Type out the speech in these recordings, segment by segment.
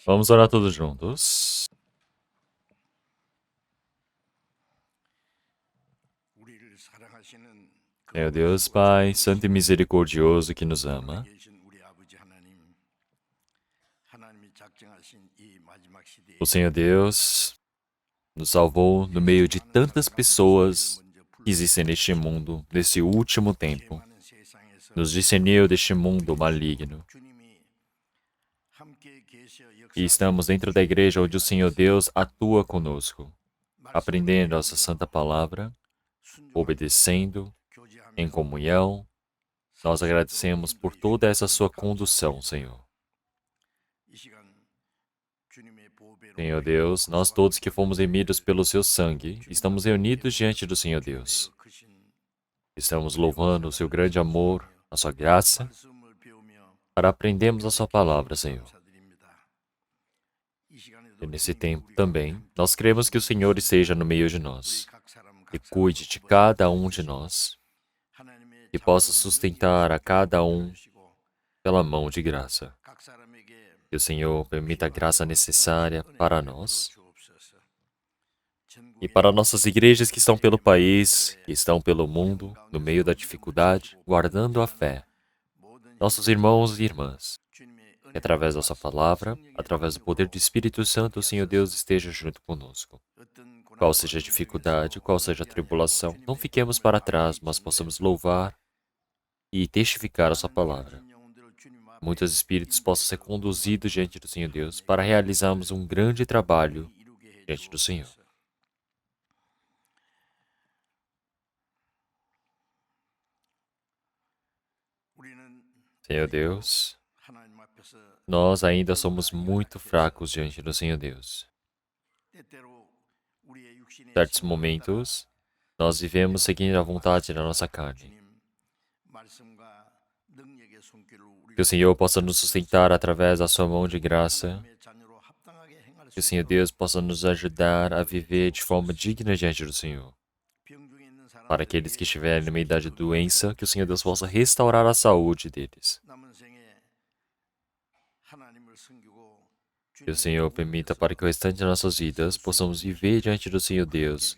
Vamos orar todos juntos. Meu Deus, Pai, Santo e Misericordioso que nos ama, o Senhor Deus nos salvou no meio de tantas pessoas que existem neste mundo, nesse último tempo. Nos discerniu deste mundo maligno. E estamos dentro da igreja onde o Senhor Deus atua conosco, aprendendo a sua santa palavra, obedecendo, em comunhão. Nós agradecemos por toda essa sua condução, Senhor. Senhor Deus, nós todos que fomos remidos pelo seu sangue, estamos reunidos diante do Senhor Deus. Estamos louvando o seu grande amor, a sua graça, para aprendermos a sua palavra, Senhor. E nesse tempo também, nós cremos que o Senhor esteja no meio de nós e cuide de cada um de nós e possa sustentar a cada um pela mão de graça. Que o Senhor permita a graça necessária para nós e para nossas igrejas que estão pelo país, que estão pelo mundo, no meio da dificuldade, guardando a fé. Nossos irmãos e irmãs, que através da sua palavra, através do poder do Espírito Santo, o Senhor Deus esteja junto conosco. Qual seja a dificuldade, qual seja a tribulação, não fiquemos para trás, mas possamos louvar e testificar a sua palavra. Muitos espíritos possam ser conduzidos diante do Senhor Deus para realizarmos um grande trabalho diante do Senhor. Senhor Deus, nós ainda somos muito fracos diante do Senhor Deus. Em certos momentos, nós vivemos seguindo a vontade da nossa carne. Que o Senhor possa nos sustentar através da sua mão de graça. Que o Senhor Deus possa nos ajudar a viver de forma digna diante do Senhor. Para aqueles que estiverem numa idade de doença, que o Senhor Deus possa restaurar a saúde deles. Que o Senhor permita para que o restante de nossas vidas possamos viver diante do Senhor Deus,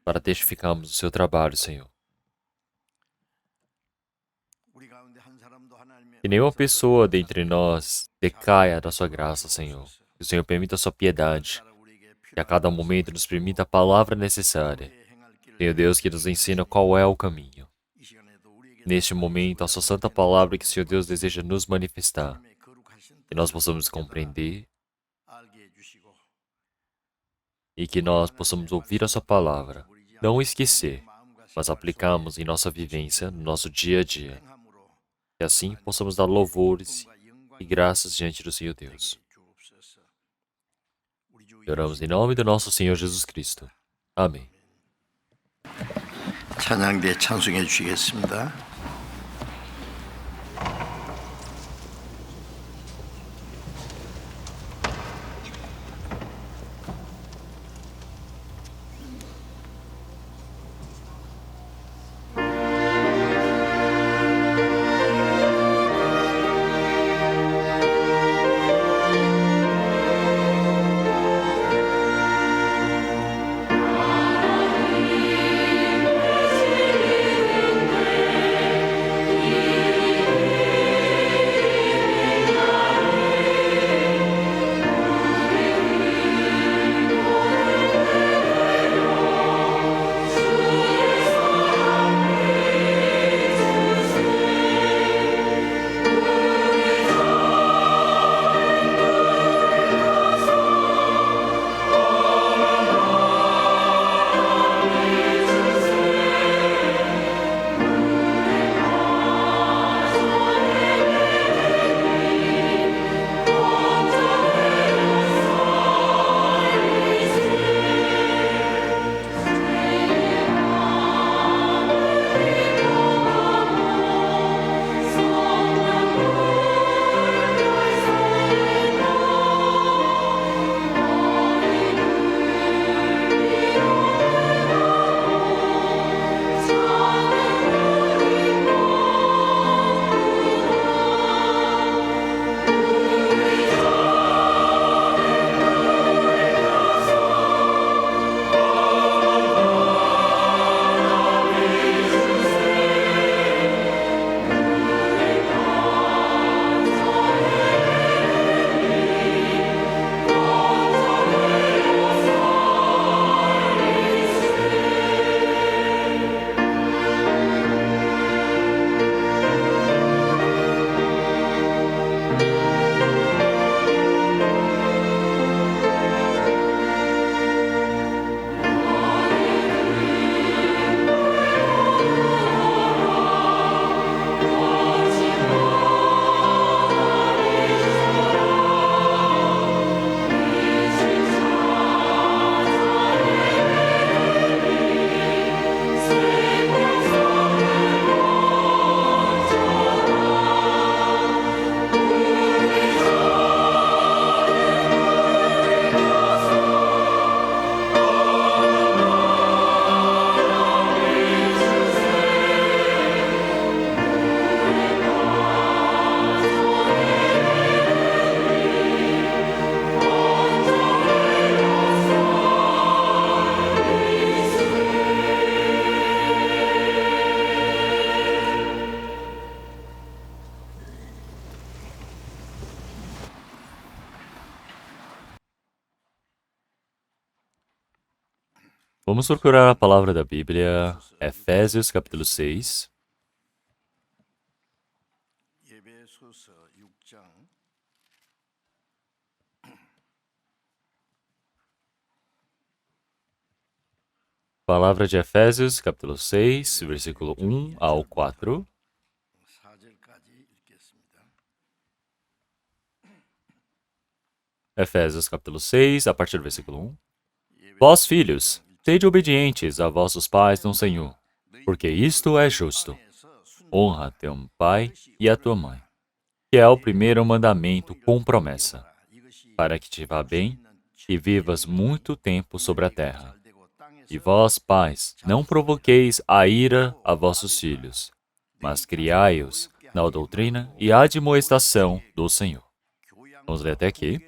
para testificarmos o seu trabalho, Senhor. Que nenhuma pessoa dentre nós decaia da sua graça, Senhor. Que o Senhor permita a sua piedade. Que a cada momento nos permita a palavra necessária. Senhor Deus, que nos ensina qual é o caminho. Neste momento, a sua santa palavra que o Senhor Deus deseja nos manifestar. Que nós possamos compreender e que nós possamos ouvir a sua palavra, não esquecer, mas aplicarmos em nossa vivência, no nosso dia a dia. E assim possamos dar louvores e graças diante do Senhor Deus. E oramos em nome do nosso Senhor Jesus Cristo. Amém. 찬양대 찬송해 주시겠습니다. Vamos procurar a palavra da Bíblia, Efésios capítulo 6. 예배소서 6장 Palavra de Efésios capítulo 6, versículo 1 ao 4. 4절까지 읽겠습니다. Efésios capítulo 6, a partir do versículo 1. Vós, filhos, sede obedientes a vossos pais no Senhor, porque isto é justo. Honra a teu pai e a tua mãe, que é o primeiro mandamento com promessa, para que te vá bem e vivas muito tempo sobre a terra. E vós, pais, não provoqueis a ira a vossos filhos, mas criai-os na doutrina e admoestação do Senhor. Vamos ler até aqui.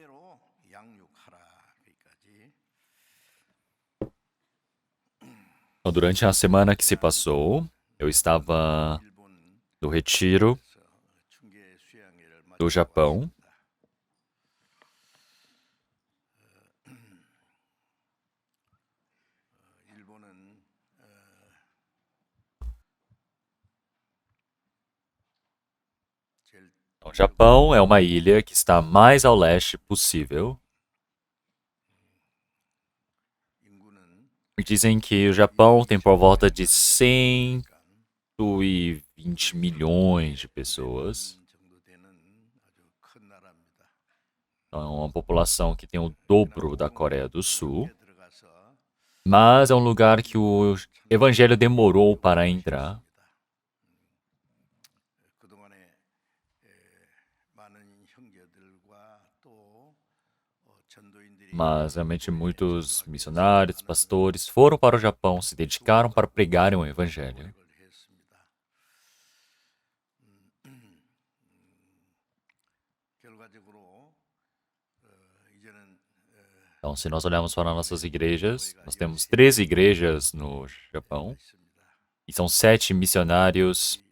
Então, durante a semana que se passou, eu estava no retiro do Japão. O Japão é uma ilha que está mais ao leste possível. Dizem que o Japão tem por volta de 120 milhões de pessoas. Então, é uma população que tem o dobro da Coreia do Sul. Mas é um lugar que o evangelho demorou para entrar. Mas realmente muitos missionários, pastores foram para o Japão, se dedicaram para pregarem o evangelho. Então, se nós olharmos para nossas igrejas, nós temos 13 igrejas no Japão, e são 7 missionários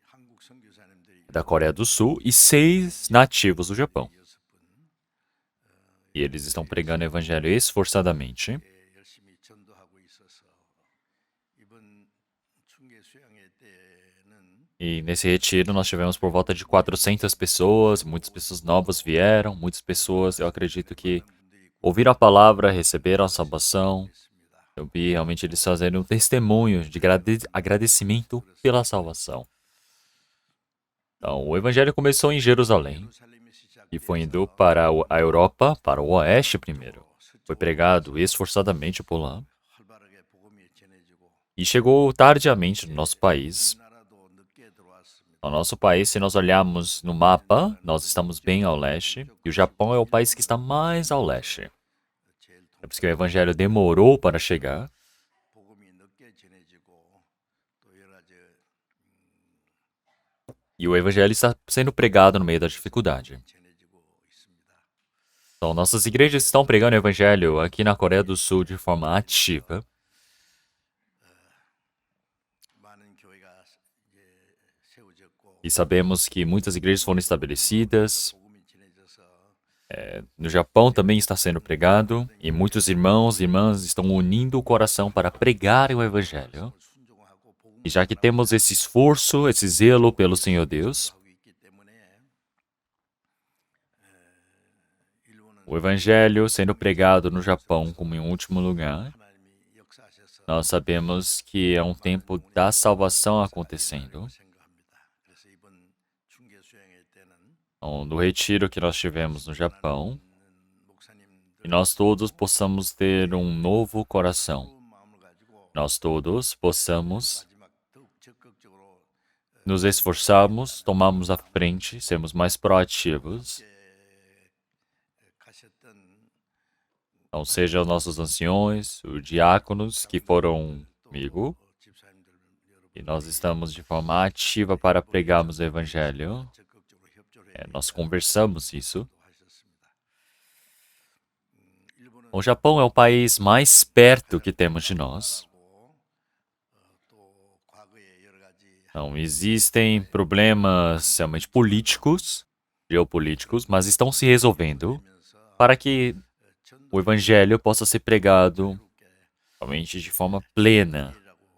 da Coreia do Sul e 6 nativos do Japão. E eles estão pregando o evangelho esforçadamente. E nesse retiro nós tivemos por volta de 400 pessoas, muitas pessoas novas vieram, muitas pessoas, eu acredito que ouviram a palavra, receberam a salvação. Eu vi realmente eles fazerem um testemunho de agradecimento pela salvação. Então, o evangelho começou em Jerusalém e foi indo para a Europa, para o oeste primeiro. Foi pregado esforçadamente por lá. E chegou tardiamente no nosso país. No nosso país, se nós olharmos no mapa, nós estamos bem ao leste, e o Japão é o país que está mais ao leste. É por isso que o evangelho demorou para chegar. E o evangelho está sendo pregado no meio da dificuldade. Então, nossas igrejas estão pregando o evangelho aqui na Coreia do Sul de forma ativa. E sabemos que muitas igrejas foram estabelecidas. No Japão também está sendo pregado. E muitos irmãos e irmãs estão unindo o coração para pregar o evangelho. E já que temos esse esforço, esse zelo pelo Senhor Deus, o evangelho sendo pregado no Japão como em último lugar, nós sabemos que é um tempo da salvação acontecendo. Então, do retiro que nós tivemos no Japão, e nós todos possamos ter um novo coração. Nós todos possamos nos esforçarmos, tomarmos a frente, sermos mais proativos. Então, sejam os nossos anciões, os diáconos que foram comigo, e nós estamos de forma ativa para pregarmos o evangelho. Nós conversamos isso. O Japão é o país mais perto que temos de nós. Então, existem problemas realmente políticos, geopolíticos, mas estão se resolvendo para que o evangelho possa ser pregado realmente de forma plena,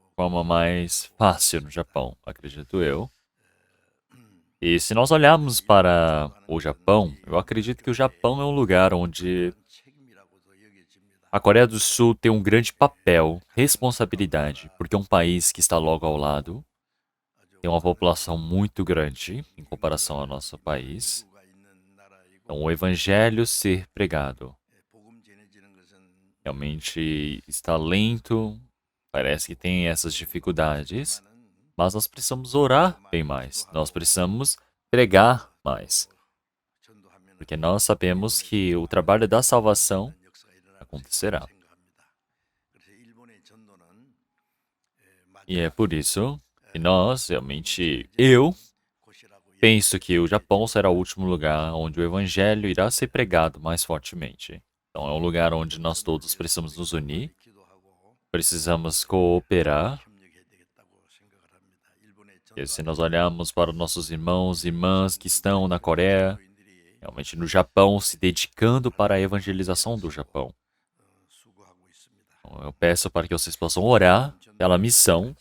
de forma mais fácil no Japão, acredito eu. E se nós olharmos para o Japão, eu acredito que o Japão é um lugar onde a Coreia do Sul tem um grande papel, responsabilidade, porque é um país que está logo ao lado, tem uma população muito grande em comparação ao nosso país. Então, o evangelho ser pregado realmente está lento, parece que tem essas dificuldades, mas nós precisamos orar bem mais, nós precisamos pregar mais, porque nós sabemos que o trabalho da salvação acontecerá. E é por isso que nós, realmente, eu penso que o Japão será o último lugar onde o evangelho irá ser pregado mais fortemente. Então, é um lugar onde nós todos precisamos nos unir, precisamos cooperar. E se nós olharmos para os nossos irmãos e irmãs que estão na Coreia, realmente no Japão, se dedicando para a evangelização do Japão. Então, eu peço para que vocês possam orar pela missão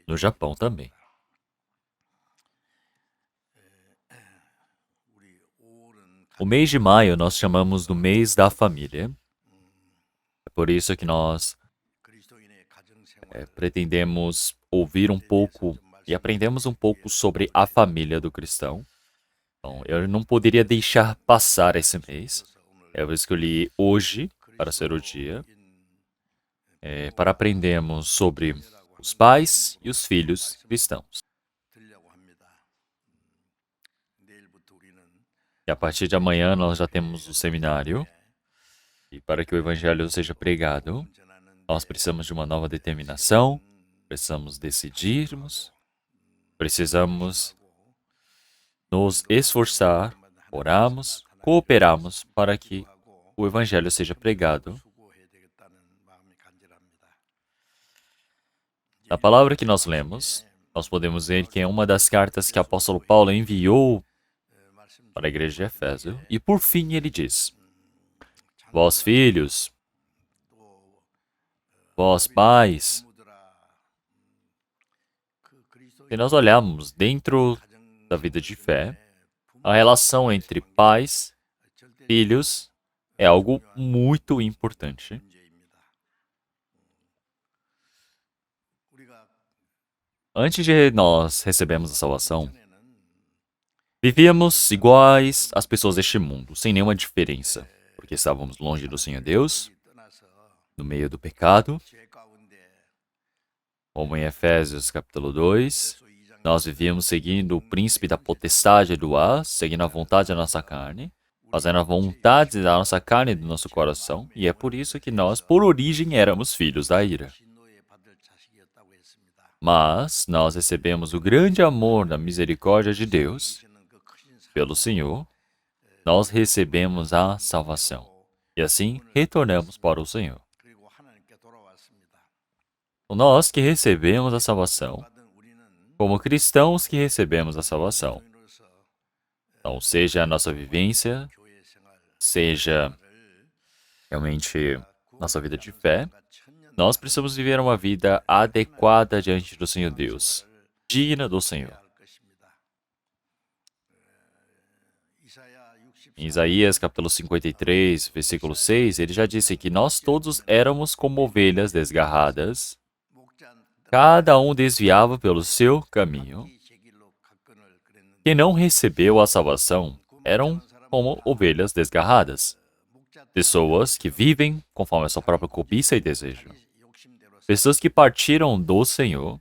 no Japão também. O mês de maio nós chamamos do mês da família. É por isso que nós pretendemos ouvir um pouco e aprendemos um pouco sobre a família do cristão. Então, eu não poderia deixar passar esse mês. Eu escolhi hoje para ser o dia, para aprendermos sobre os pais e os filhos cristãos. E a partir de amanhã nós já temos o seminário. E para que o evangelho seja pregado, nós precisamos de uma nova determinação, precisamos decidirmos, precisamos nos esforçar, orarmos, cooperarmos para que o evangelho seja pregado. Na palavra que nós lemos, nós podemos ver que é uma das cartas que o apóstolo Paulo enviou para a igreja de Éfeso, e por fim ele diz: Vós filhos, vós pais, se nós olharmos dentro da vida de fé, a relação entre pais, filhos, é algo muito importante. Antes de nós recebermos a salvação, vivíamos iguais às pessoas deste mundo, sem nenhuma diferença, porque estávamos longe do Senhor Deus, no meio do pecado. Como em Efésios capítulo 2, nós vivíamos seguindo o príncipe da potestade do ar, seguindo a vontade da nossa carne, fazendo a vontade da nossa carne e do nosso coração, e é por isso que nós, por origem, éramos filhos da ira. Mas nós recebemos o grande amor da misericórdia de Deus, pelo Senhor, nós recebemos a salvação, e assim retornamos para o Senhor. Nós que recebemos a salvação, como cristãos que recebemos a salvação, então seja a nossa vivência, seja realmente nossa vida de fé, nós precisamos viver uma vida adequada diante do Senhor Deus, digna do Senhor. Em Isaías capítulo 53, versículo 6, ele já disse que nós todos éramos como ovelhas desgarradas, cada um desviava pelo seu caminho. Quem não recebeu a salvação eram como ovelhas desgarradas, pessoas que vivem conforme a sua própria cobiça e desejo. Pessoas que partiram do Senhor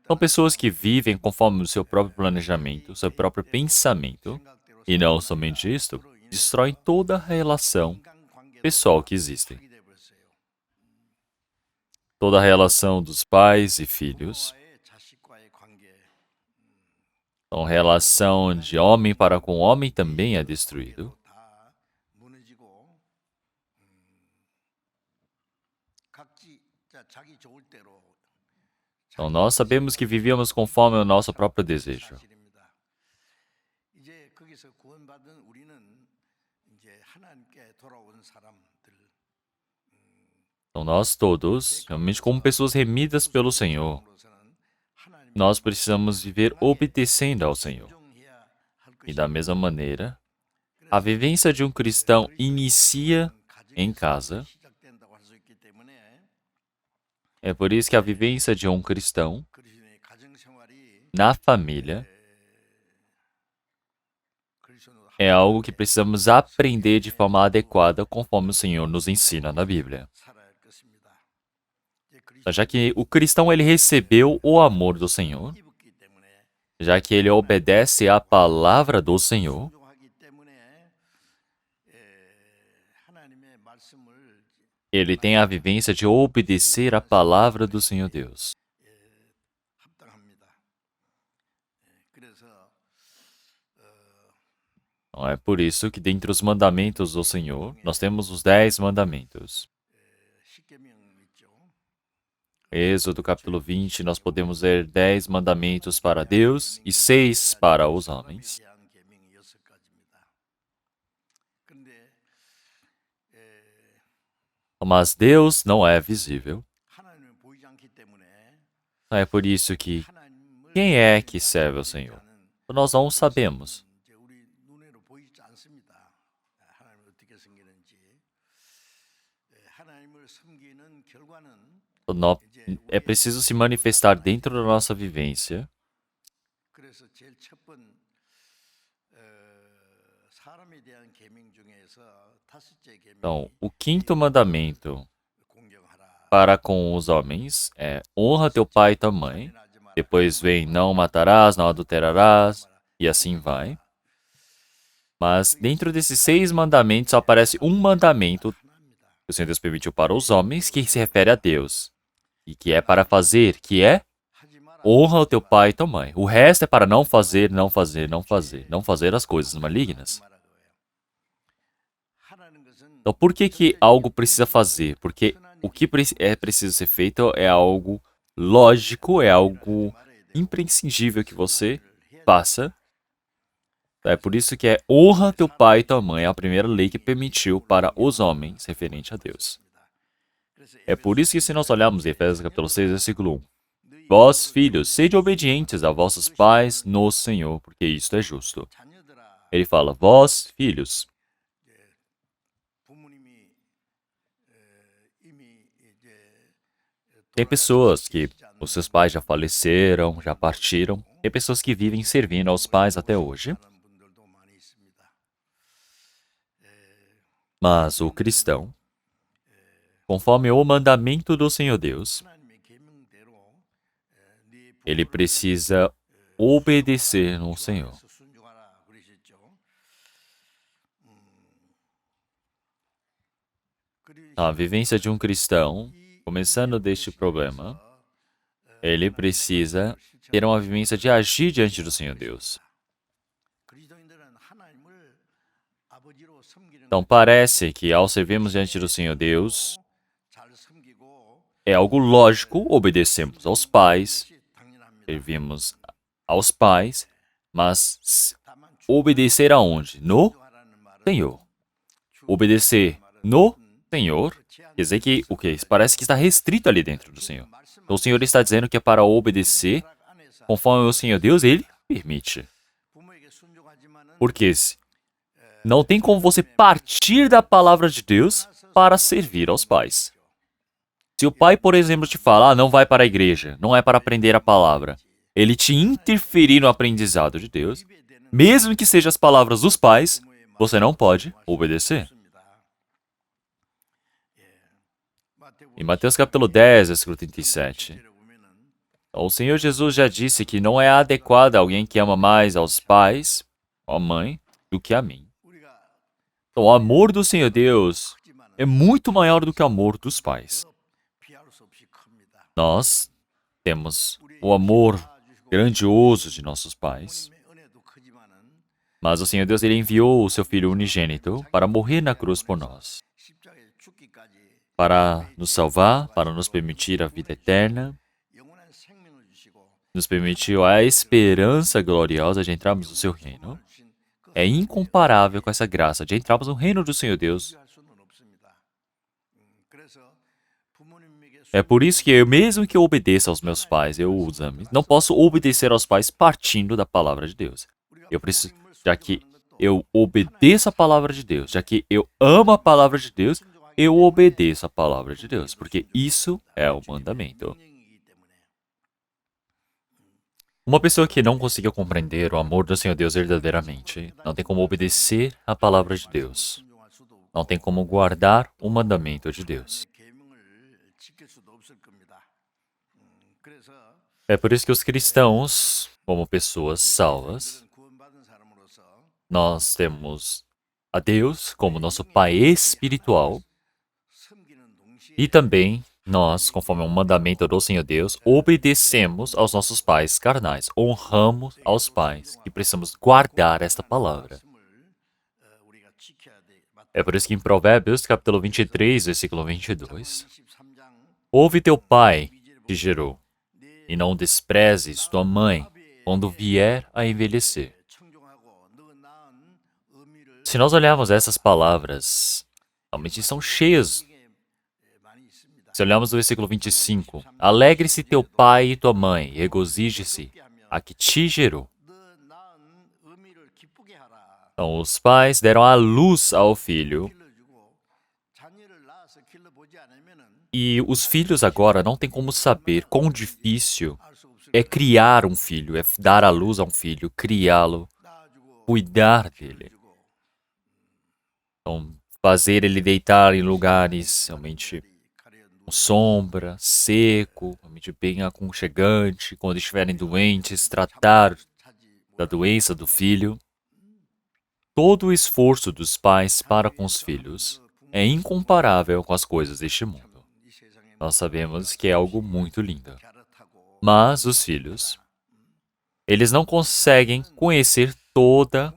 são pessoas que vivem conforme o seu próprio planejamento, o seu próprio pensamento, e não somente isto, destroem toda a relação pessoal que existe. Toda a relação dos pais e filhos. Então, a relação de homem para com homem também é destruído. Então, nós sabemos que vivíamos conforme o nosso próprio desejo. Então, nós todos, realmente como pessoas remidas pelo Senhor, nós precisamos viver obedecendo ao Senhor. E da mesma maneira, a vivência de um cristão inicia em casa. É por isso que a vivência de um cristão na família é algo que precisamos aprender de forma adequada, conforme o Senhor nos ensina na Bíblia. Já que o cristão ele recebeu o amor do Senhor, já que ele obedece à palavra do Senhor, ele tem a vivência de obedecer à palavra do Senhor Deus. Então, é por isso que dentre os mandamentos do Senhor, nós temos os 10 mandamentos. Êxodo capítulo 20, nós podemos ver 10 mandamentos para Deus e 6 para os homens. Mas Deus não é visível. É por isso que quem é que serve ao Senhor? Nós não sabemos. É preciso se manifestar dentro da nossa vivência. Então, o quinto mandamento para com os homens é honra teu pai e tua mãe. Depois vem não matarás, não adulterarás, e assim vai. Mas dentro desses 6 mandamentos aparece um mandamento que o Senhor Deus permitiu para os homens que se refere a Deus. E que é para fazer, que é honra o teu pai e tua mãe. O resto é para não fazer, não fazer, não fazer, não fazer as coisas malignas. Então, por que algo precisa fazer? Porque o que é preciso ser feito é algo lógico, é algo imprescindível que você faça. É por isso que é honra teu pai e tua mãe, é a primeira lei que permitiu para os homens referente a Deus. É por isso que se nós olharmos em Efésios capítulo 6, versículo 1, vós, filhos, sede obedientes a vossos pais no Senhor, porque isto é justo. Ele fala, vós, filhos. Tem pessoas que os seus pais já faleceram, já partiram. Tem pessoas que vivem servindo aos pais até hoje. Mas o cristão, conforme o mandamento do Senhor Deus, ele precisa obedecer no Senhor. A vivência de um cristão, começando deste problema, ele precisa ter uma vivência de agir diante do Senhor Deus. Então, parece que ao servirmos diante do Senhor Deus, é algo lógico, obedecemos aos pais, servimos aos pais, mas obedecer aonde? No Senhor. Obedecer no Senhor, quer dizer que o que? Parece que está restrito ali dentro do Senhor. Então, o Senhor está dizendo que é para obedecer, conforme o Senhor Deus, Ele permite. Porque não tem como você partir da palavra de Deus para servir aos pais. Se o pai, por exemplo, te fala, não vai para a igreja, não é para aprender a palavra, ele te interferir no aprendizado de Deus, mesmo que sejam as palavras dos pais, você não pode obedecer. Em Mateus capítulo 10, versículo 37, o Senhor Jesus já disse que não é adequado alguém que ama mais aos pais, a mãe, do que a mim. Então, o amor do Senhor Deus é muito maior do que o amor dos pais. Nós temos o amor grandioso de nossos pais, mas o Senhor Deus ele enviou o seu Filho unigênito para morrer na cruz por nós, para nos salvar, para nos permitir a vida eterna, nos permitiu a esperança gloriosa de entrarmos no seu reino. É incomparável com essa graça de entrarmos no reino do Senhor Deus. É por isso que mesmo que eu obedeça aos meus pais, eu os ame, não posso obedecer aos pais partindo da palavra de Deus. Eu preciso, já que eu obedeço a palavra de Deus, já que eu amo a palavra de Deus, eu obedeço a palavra de Deus, porque isso é o mandamento. Uma pessoa que não consiga compreender o amor do Senhor Deus verdadeiramente, não tem como obedecer a palavra de Deus. Não tem como guardar o mandamento de Deus. É por isso que os cristãos, como pessoas salvas, nós temos a Deus como nosso Pai espiritual e também nós, conforme o mandamento do Senhor Deus, obedecemos aos nossos pais carnais, honramos aos pais e precisamos guardar esta palavra. É por isso que em Provérbios, capítulo 23, versículo 22, ouve teu pai te gerou, e não desprezes tua mãe quando vier a envelhecer. Se nós olharmos essas palavras, realmente são cheias. Se olharmos o versículo 25, alegre-se teu pai e tua mãe, regozije-se a que te gerou. Então, os pais deram a luz ao filho, e os filhos agora não têm como saber quão difícil é criar um filho, é dar a luz a um filho, criá-lo, cuidar dele. Então, fazer ele deitar em lugares realmente com sombra, seco, realmente bem aconchegante, quando estiverem doentes, tratar da doença do filho. Todo o esforço dos pais para com os filhos é incomparável com as coisas deste mundo. Nós sabemos que é algo muito lindo. Mas os filhos, eles não conseguem conhecer toda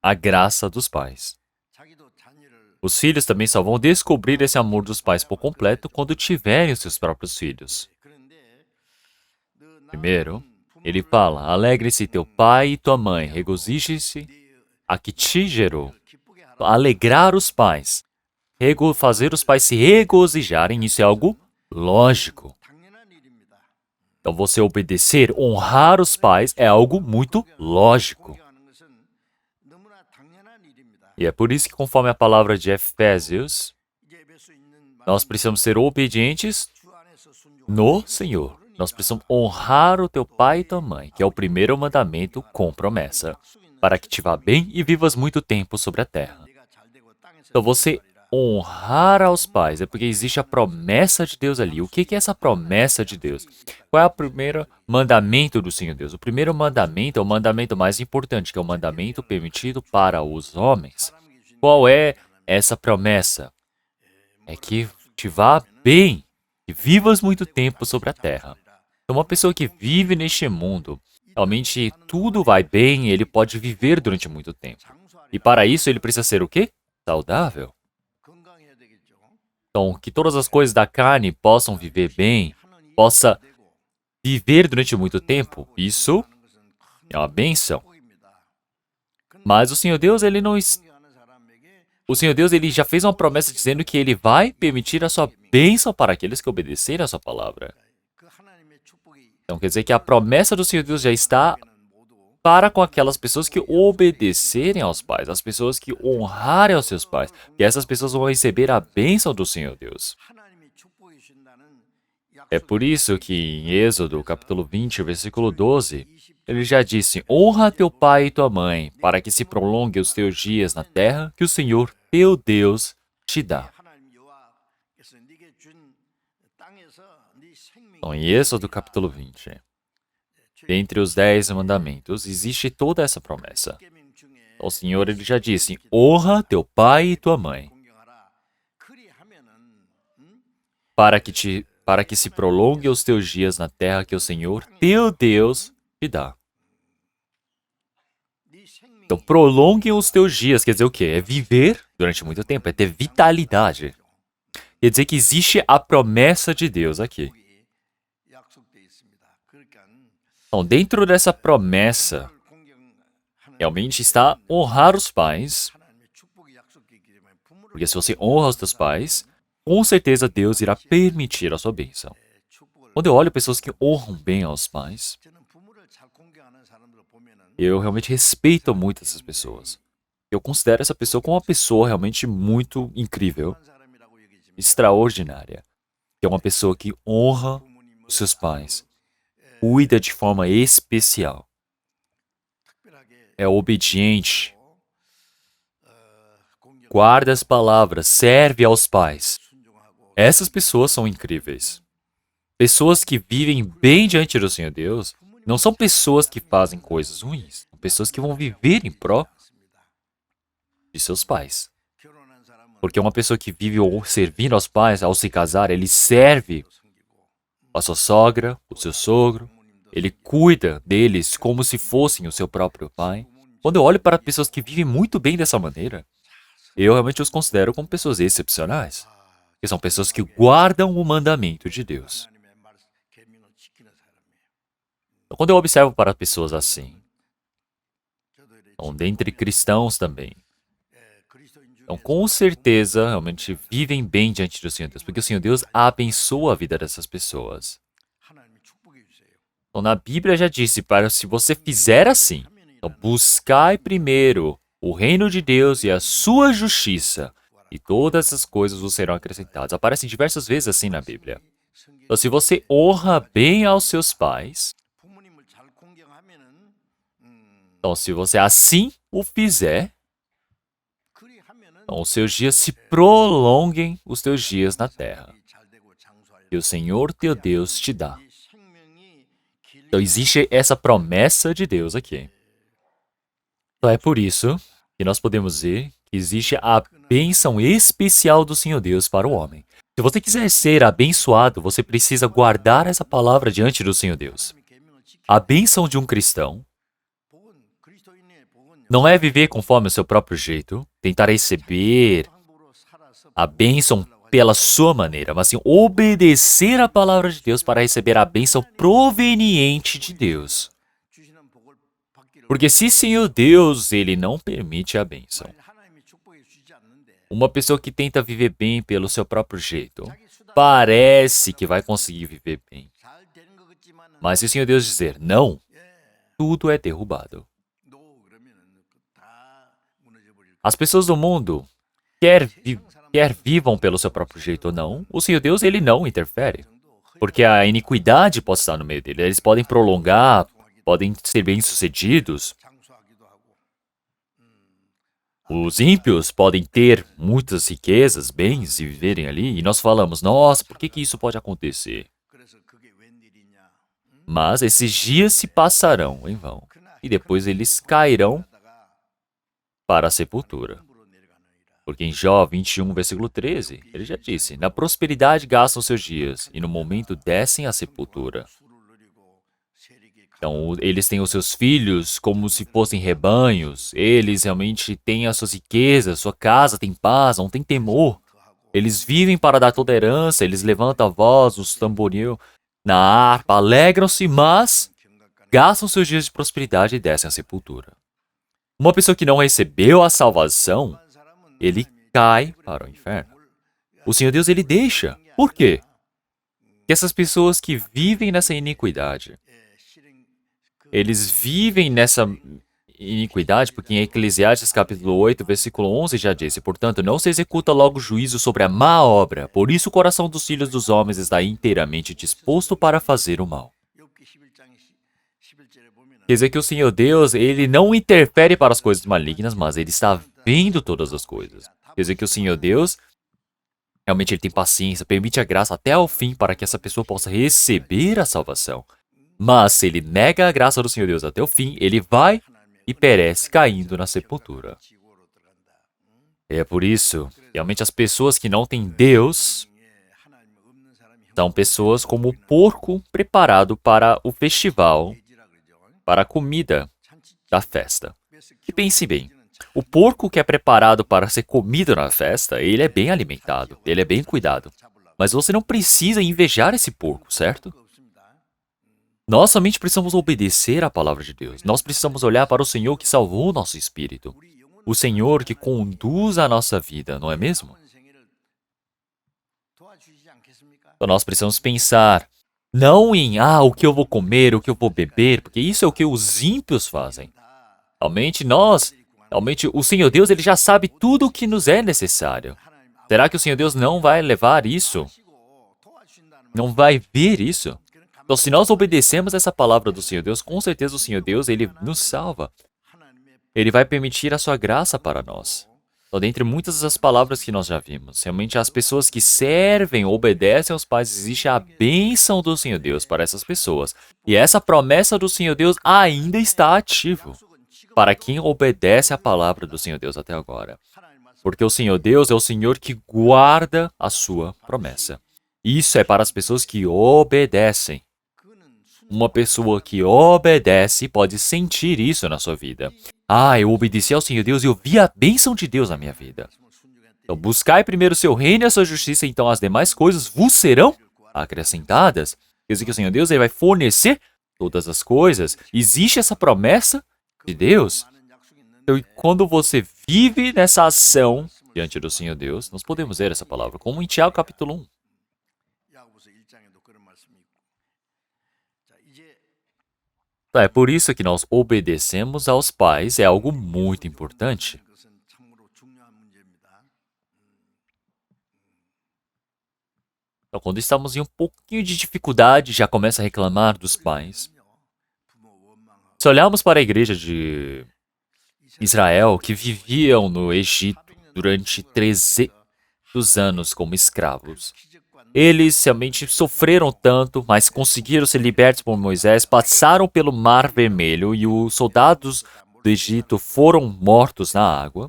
a graça dos pais. Os filhos também só vão descobrir esse amor dos pais por completo quando tiverem os seus próprios filhos. Primeiro, ele fala, alegre-se teu pai e tua mãe, regozije-se a que te gerou. Alegrar os pais, fazer os pais se regozijarem, isso é algo lógico. Então, você obedecer, honrar os pais é algo muito lógico. E é por isso que, conforme a palavra de Efésios, nós precisamos ser obedientes no Senhor. Nós precisamos honrar o teu pai e tua mãe, que é o primeiro mandamento com promessa, para que te vá bem e vivas muito tempo sobre a terra. Então, você honrar aos pais é porque existe a promessa de Deus ali. O que é essa promessa de Deus? Qual é o primeiro mandamento do Senhor Deus? O primeiro mandamento é o mandamento mais importante, que é o mandamento permitido para os homens. Qual é essa promessa? É que te vá bem e vivas muito tempo sobre a terra. Então, uma pessoa que vive neste mundo, realmente tudo vai bem e ele pode viver durante muito tempo. E para isso ele precisa ser o quê? Saudável. Então, que todas as coisas da carne possam viver bem, possa viver durante muito tempo, isso é uma bênção. Mas o Senhor Deus, ele não... O Senhor Deus, ele já fez uma promessa dizendo que ele vai permitir a sua bênção para aqueles que obedecerem a sua palavra. Então, quer dizer que a promessa do Senhor Deus já está para com aquelas pessoas que obedecerem aos pais, as pessoas que honrarem aos seus pais, que essas pessoas vão receber a bênção do Senhor Deus. É por isso que em Êxodo, capítulo 20, versículo 12, ele já disse, honra teu pai e tua mãe, para que se prolongue os teus dias na terra que o Senhor, teu Deus, te dá. Então, em Êxodo, capítulo 20, dentre os 10 mandamentos, existe toda essa promessa. O Senhor, ele já disse, honra teu pai e tua mãe, para que se prolongue os teus dias na terra que o Senhor, teu Deus, te dá. Então, prolongue os teus dias, quer dizer o quê? É viver durante muito tempo, é ter vitalidade. Quer dizer que existe a promessa de Deus aqui. Então, dentro dessa promessa, realmente está honrar os pais, porque se você honra os teus pais, com certeza Deus irá permitir a sua bênção. Quando eu olho pessoas que honram bem aos pais, eu realmente respeito muito essas pessoas. Eu considero essa pessoa como uma pessoa realmente muito incrível, extraordinária. Que é uma pessoa que honra os seus pais, cuida de forma especial, é obediente, guarda as palavras, serve aos pais. Essas pessoas são incríveis. Pessoas que vivem bem diante do Senhor Deus não são pessoas que fazem coisas ruins, são pessoas que vão viver em prol de seus pais. Porque uma pessoa que vive servindo aos pais, ao se casar, ele serve a sua sogra, o seu sogro, ele cuida deles como se fossem o seu próprio pai. Quando eu olho para pessoas que vivem muito bem dessa maneira, eu realmente os considero como pessoas excepcionais. Que são pessoas que guardam o mandamento de Deus. Então, quando eu observo para pessoas assim, então, dentre cristãos também, então, com certeza, realmente vivem bem diante do Senhor Deus, porque o Senhor Deus abençoa a vida dessas pessoas. Então, na Bíblia já disse, para se você fizer assim, então, buscai primeiro o reino de Deus e a sua justiça, e todas essas coisas vos serão acrescentadas. Aparecem diversas vezes assim na Bíblia. Então, se você honra bem aos seus pais, então, se você assim o fizer, então, os seus dias se prolonguem, os teus dias na terra. Que o Senhor teu Deus te dá. Então, existe essa promessa de Deus aqui. Então, é por isso que nós podemos ver que existe a bênção especial do Senhor Deus para o homem. Se você quiser ser abençoado, você precisa guardar essa palavra diante do Senhor Deus. A bênção de um cristão não é viver conforme o seu próprio jeito, tentar receber a bênção pela sua maneira, mas sim obedecer a palavra de Deus para receber a bênção proveniente de Deus. Porque se Senhor Deus, Ele não permite a bênção, uma pessoa que tenta viver bem pelo seu próprio jeito, parece que vai conseguir viver bem. Mas se o Senhor Deus dizer não, tudo é derrubado. As pessoas do mundo, quer vivam pelo seu próprio jeito ou não, o Senhor Deus, Ele não interfere. Porque a iniquidade pode estar no meio dele. Eles podem prolongar, podem ser bem-sucedidos. Os ímpios podem ter muitas riquezas, bens e viverem ali. E nós falamos, nossa, por que isso pode acontecer? Mas esses dias se passarão em vão. E depois eles cairão para a sepultura. Porque em Jó 21, versículo 13, ele já disse, na prosperidade gastam seus dias, e no momento descem à sepultura. Então, eles têm os seus filhos como se fossem rebanhos, eles realmente têm as suas riquezas, sua casa tem paz, não tem temor. Eles vivem para dar toda a herança, eles levantam a voz, os tamboril na harpa, alegram-se, mas gastam seus dias de prosperidade e descem à sepultura. Uma pessoa que não recebeu a salvação, ele cai para o inferno. O Senhor Deus, Ele deixa. Por quê? Porque essas pessoas que vivem nessa iniquidade, eles vivem nessa iniquidade, porque em Eclesiastes capítulo 8, versículo 11 já disse, portanto, não se executa logo juízo sobre a má obra, por isso o coração dos filhos dos homens está inteiramente disposto para fazer o mal. Quer dizer que o Senhor Deus, Ele não interfere para as coisas malignas, mas Ele está vendo todas as coisas. Quer dizer que o Senhor Deus, realmente Ele tem paciência, permite a graça até ao fim para que essa pessoa possa receber a salvação. Mas se ele nega a graça do Senhor Deus até o fim, ele vai e perece caindo na sepultura. É por isso, realmente as pessoas que não têm Deus são pessoas como o porco preparado para o festival, para a comida da festa. E pense bem, o porco que é preparado para ser comido na festa, ele é bem alimentado, ele é bem cuidado. Mas você não precisa invejar esse porco, certo? Nós somente precisamos obedecer à palavra de Deus. Nós precisamos olhar para o Senhor que salvou o nosso espírito. O Senhor que conduz a nossa vida, não é mesmo? Então nós precisamos pensar não em o que eu vou comer, o que eu vou beber, porque isso é o que os ímpios fazem. Realmente o Senhor Deus, ele já sabe tudo o que nos é necessário. Será que o Senhor Deus não vai levar isso? Não vai ver isso? Então, se nós obedecemos essa palavra do Senhor Deus, com certeza o Senhor Deus, ele nos salva. Ele vai permitir a sua graça para nós. Então, dentre muitas das palavras que nós já vimos, realmente as pessoas que servem, obedecem aos pais, existe a bênção do Senhor Deus para essas pessoas. E essa promessa do Senhor Deus ainda está ativa para quem obedece a palavra do Senhor Deus até agora. Porque o Senhor Deus é o Senhor que guarda a sua promessa. Isso é para as pessoas que obedecem. Uma pessoa que obedece pode sentir isso na sua vida. Eu obedeci ao Senhor Deus e eu vi a bênção de Deus na minha vida. Então, buscai primeiro o seu reino e a sua justiça, então as demais coisas vos serão acrescentadas. Quer dizer que o Senhor Deus ele vai fornecer todas as coisas. Existe essa promessa de Deus. Então, quando você vive nessa ação diante do Senhor Deus, nós podemos ver essa palavra, como em Tiago capítulo 1. É por isso que nós obedecemos aos pais, é algo muito importante. Então, quando estamos em um pouquinho de dificuldade, já começa a reclamar dos pais. Se olharmos para a igreja de Israel, que viviam no Egito durante 300 anos como escravos, eles realmente sofreram tanto, mas conseguiram ser libertos por Moisés, passaram pelo Mar Vermelho e os soldados do Egito foram mortos na água.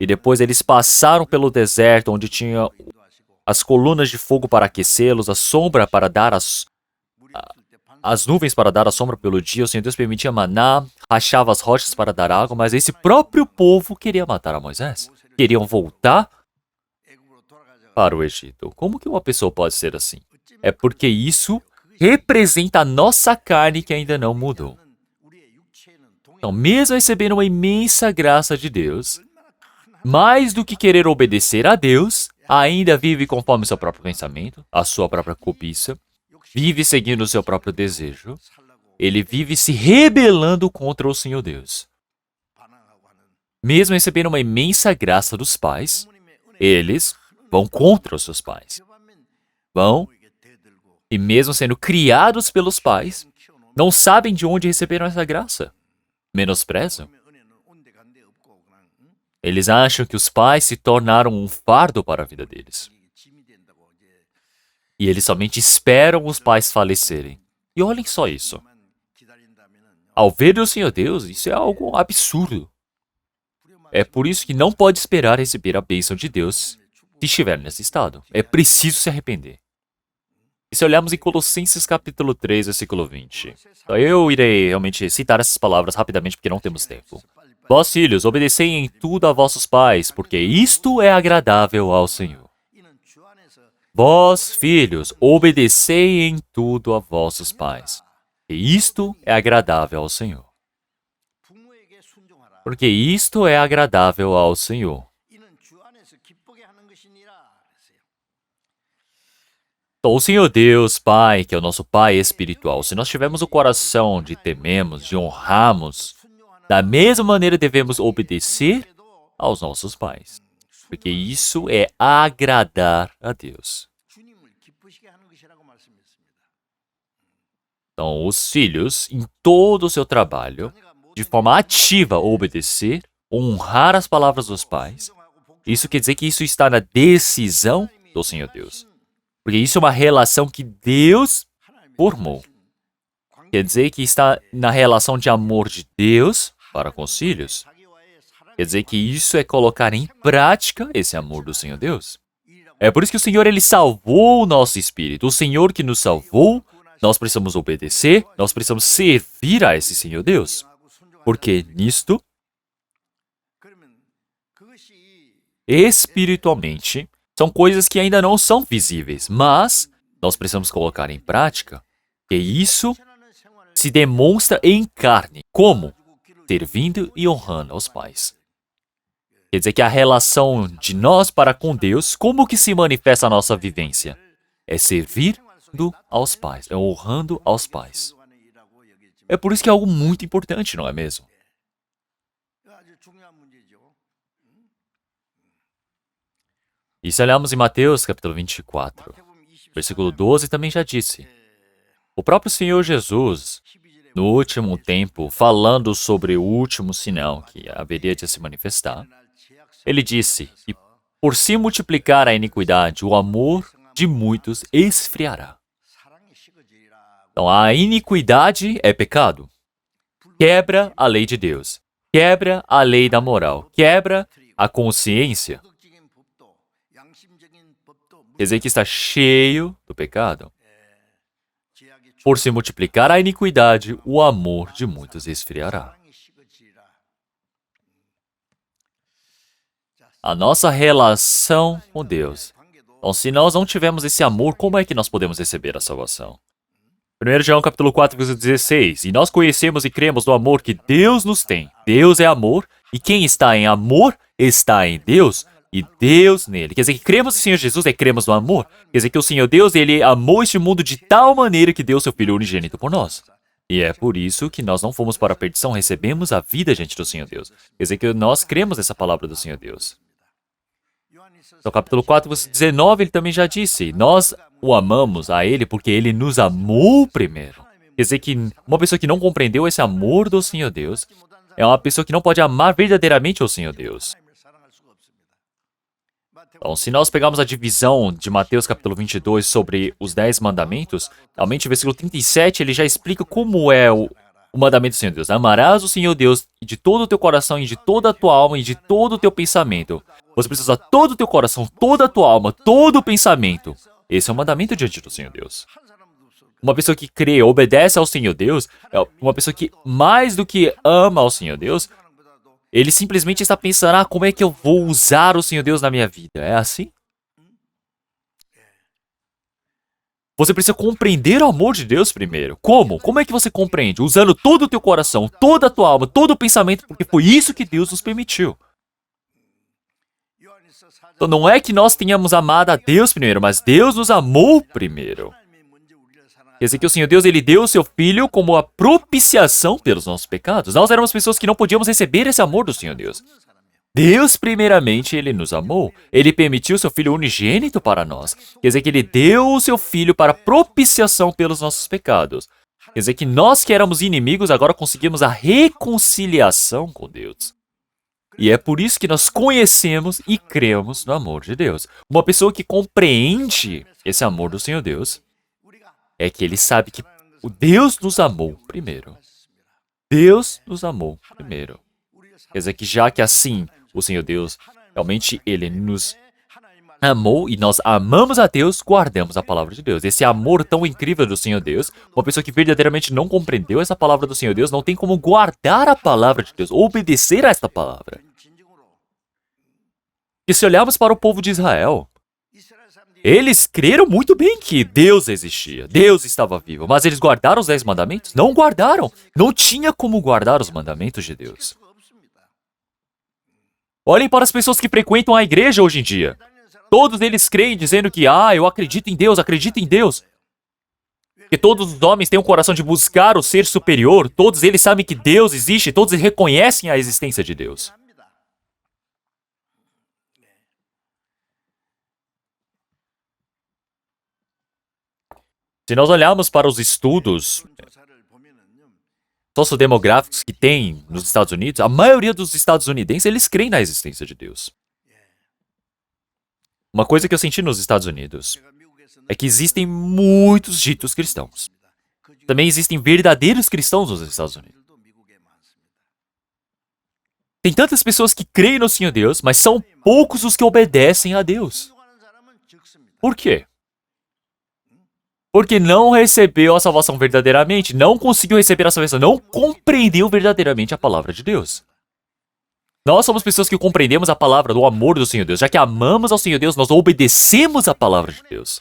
E depois eles passaram pelo deserto, onde tinha as colunas de fogo para aquecê-los, a sombra para dar as nuvens para dar a sombra pelo dia. O Senhor Deus permitia maná, rachava as rochas para dar água, mas esse próprio povo queria matar a Moisés. Queriam voltar para o Egito. Como que uma pessoa pode ser assim? É porque isso representa a nossa carne que ainda não mudou. Então, mesmo recebendo uma imensa graça de Deus, mais do que querer obedecer a Deus, ainda vive conforme seu próprio pensamento, a sua própria cobiça, vive seguindo o seu próprio desejo, ele vive se rebelando contra o Senhor Deus. Mesmo recebendo uma imensa graça dos pais, eles vão contra os seus pais. E mesmo sendo criados pelos pais, não sabem de onde receberam essa graça. Menosprezam. Eles acham que os pais se tornaram um fardo para a vida deles. E eles somente esperam os pais falecerem. E olhem só isso. Ao ver o Senhor Deus, isso é algo absurdo. É por isso que não pode esperar receber a bênção de Deus se estiver nesse estado. É preciso se arrepender. E se olharmos em Colossenses capítulo 3, versículo 20. Então, eu irei realmente citar essas palavras rapidamente porque não temos tempo. Vós, filhos, obedecei em tudo a vossos pais, porque isto é agradável ao Senhor. Vós, filhos, obedecei em tudo a vossos pais, e isto é agradável ao Senhor. Porque isto é agradável ao Senhor. Então, o Senhor Deus, Pai, que é o nosso Pai espiritual, se nós tivermos o coração de tememos, de honrarmos, da mesma maneira devemos obedecer aos nossos pais. Porque isso é agradar a Deus. Então, os filhos, em todo o seu trabalho, de forma ativa, obedecer, honrar as palavras dos pais, isso quer dizer que isso está na decisão do Senhor Deus. Porque isso é uma relação que Deus formou. Quer dizer que está na relação de amor de Deus para com os filhos. Quer dizer que isso é colocar em prática esse amor do Senhor Deus. É por isso que o Senhor, ele salvou o nosso espírito. O Senhor que nos salvou, nós precisamos obedecer, nós precisamos servir a esse Senhor Deus. Porque nisto, espiritualmente, são coisas que ainda não são visíveis, mas nós precisamos colocar em prática, que isso se demonstra em carne. Como? Servindo e honrando aos pais. Quer dizer que a relação de nós para com Deus, como que se manifesta a nossa vivência? é servindo aos pais, é honrando aos pais. É por isso que é algo muito importante, não é mesmo? E se olharmos em Mateus, capítulo 24, versículo 12, também já disse. O próprio Senhor Jesus, no último tempo, falando sobre o último sinal que haveria de se manifestar, ele disse que por se multiplicar a iniquidade, o amor de muitos esfriará. Então, a iniquidade é pecado. Quebra a lei de Deus. Quebra a lei da moral. Quebra a consciência. Quer dizer que está cheio do pecado. Por se multiplicar a iniquidade, o amor de muitos esfriará. A nossa relação com Deus. Então, se nós não tivermos esse amor, como é que nós podemos receber a salvação? 1 João capítulo 4, versículo 16. E nós conhecemos e cremos no amor que Deus nos tem. Deus é amor, e quem está em amor está em Deus, e Deus nele. Quer dizer que cremos no Senhor Jesus e cremos no amor. Quer dizer que o Senhor Deus, ele amou este mundo de tal maneira que deu seu Filho unigênito por nós. E é por isso que nós não fomos para a perdição, recebemos a vida diante do Senhor Deus. Quer dizer que nós cremos nessa palavra do Senhor Deus. No capítulo 4, versículo 19, ele também já disse, nós o amamos a ele porque ele nos amou primeiro. Quer dizer que uma pessoa que não compreendeu esse amor do Senhor Deus é uma pessoa que não pode amar verdadeiramente o Senhor Deus. Então, se nós pegarmos a divisão de Mateus capítulo 22 sobre os 10 mandamentos, realmente o versículo 37 ele já explica como é o mandamento do Senhor Deus. Amarás o Senhor Deus de todo o teu coração e de toda a tua alma e de todo o teu pensamento. Você precisa usar todo o teu coração, toda a tua alma, todo o pensamento. Esse é o mandamento diante do Senhor Deus. Uma pessoa que crê, obedece ao Senhor Deus, é uma pessoa que mais do que ama ao Senhor Deus, ele simplesmente está pensando, como é que eu vou usar o Senhor Deus na minha vida? É assim? Você precisa compreender o amor de Deus primeiro. Como? Como é que você compreende? Usando todo o teu coração, toda a tua alma, todo o pensamento, porque foi isso que Deus nos permitiu. Então não é que nós tenhamos amado a Deus primeiro, mas Deus nos amou primeiro. Quer dizer que o Senhor Deus, ele deu o seu Filho como a propiciação pelos nossos pecados. Nós éramos pessoas que não podíamos receber esse amor do Senhor Deus. Deus, primeiramente, ele nos amou. Ele permitiu o seu Filho unigênito para nós. Quer dizer que ele deu o seu Filho para propiciação pelos nossos pecados. Quer dizer que nós que éramos inimigos, agora conseguimos a reconciliação com Deus. E é por isso que nós conhecemos e cremos no amor de Deus. Uma pessoa que compreende esse amor do Senhor Deus, é que ele sabe que o Deus nos amou primeiro. Deus nos amou primeiro. Quer dizer que já que assim o Senhor Deus, realmente ele nos amou e nós amamos a Deus, guardamos a palavra de Deus. Esse amor tão incrível do Senhor Deus, uma pessoa que verdadeiramente não compreendeu essa palavra do Senhor Deus, não tem como guardar a palavra de Deus, obedecer a esta palavra. E se olharmos para o povo de Israel, eles creram muito bem que Deus existia, Deus estava vivo, mas eles guardaram os 10 mandamentos? Não guardaram. Não tinha como guardar os mandamentos de Deus. Olhem para as pessoas que frequentam a igreja hoje em dia. Todos eles creem dizendo que, eu acredito em Deus, acredito em Deus. Que todos os homens têm um coração de buscar o ser superior, todos eles sabem que Deus existe, todos eles reconhecem a existência de Deus. Se nós olharmos para os estudos sociodemográficos que tem nos Estados Unidos, a maioria dos estadunidenses, eles creem na existência de Deus. Uma coisa que eu senti nos Estados Unidos é que existem muitos ditos cristãos. Também existem verdadeiros cristãos nos Estados Unidos. Tem tantas pessoas que creem no Senhor Deus, mas são poucos os que obedecem a Deus. Por quê? Porque não recebeu a salvação verdadeiramente, não conseguiu receber a salvação, não compreendeu verdadeiramente a palavra de Deus. Nós somos pessoas que compreendemos a palavra do amor do Senhor Deus. Já que amamos ao Senhor Deus, nós obedecemos a palavra de Deus.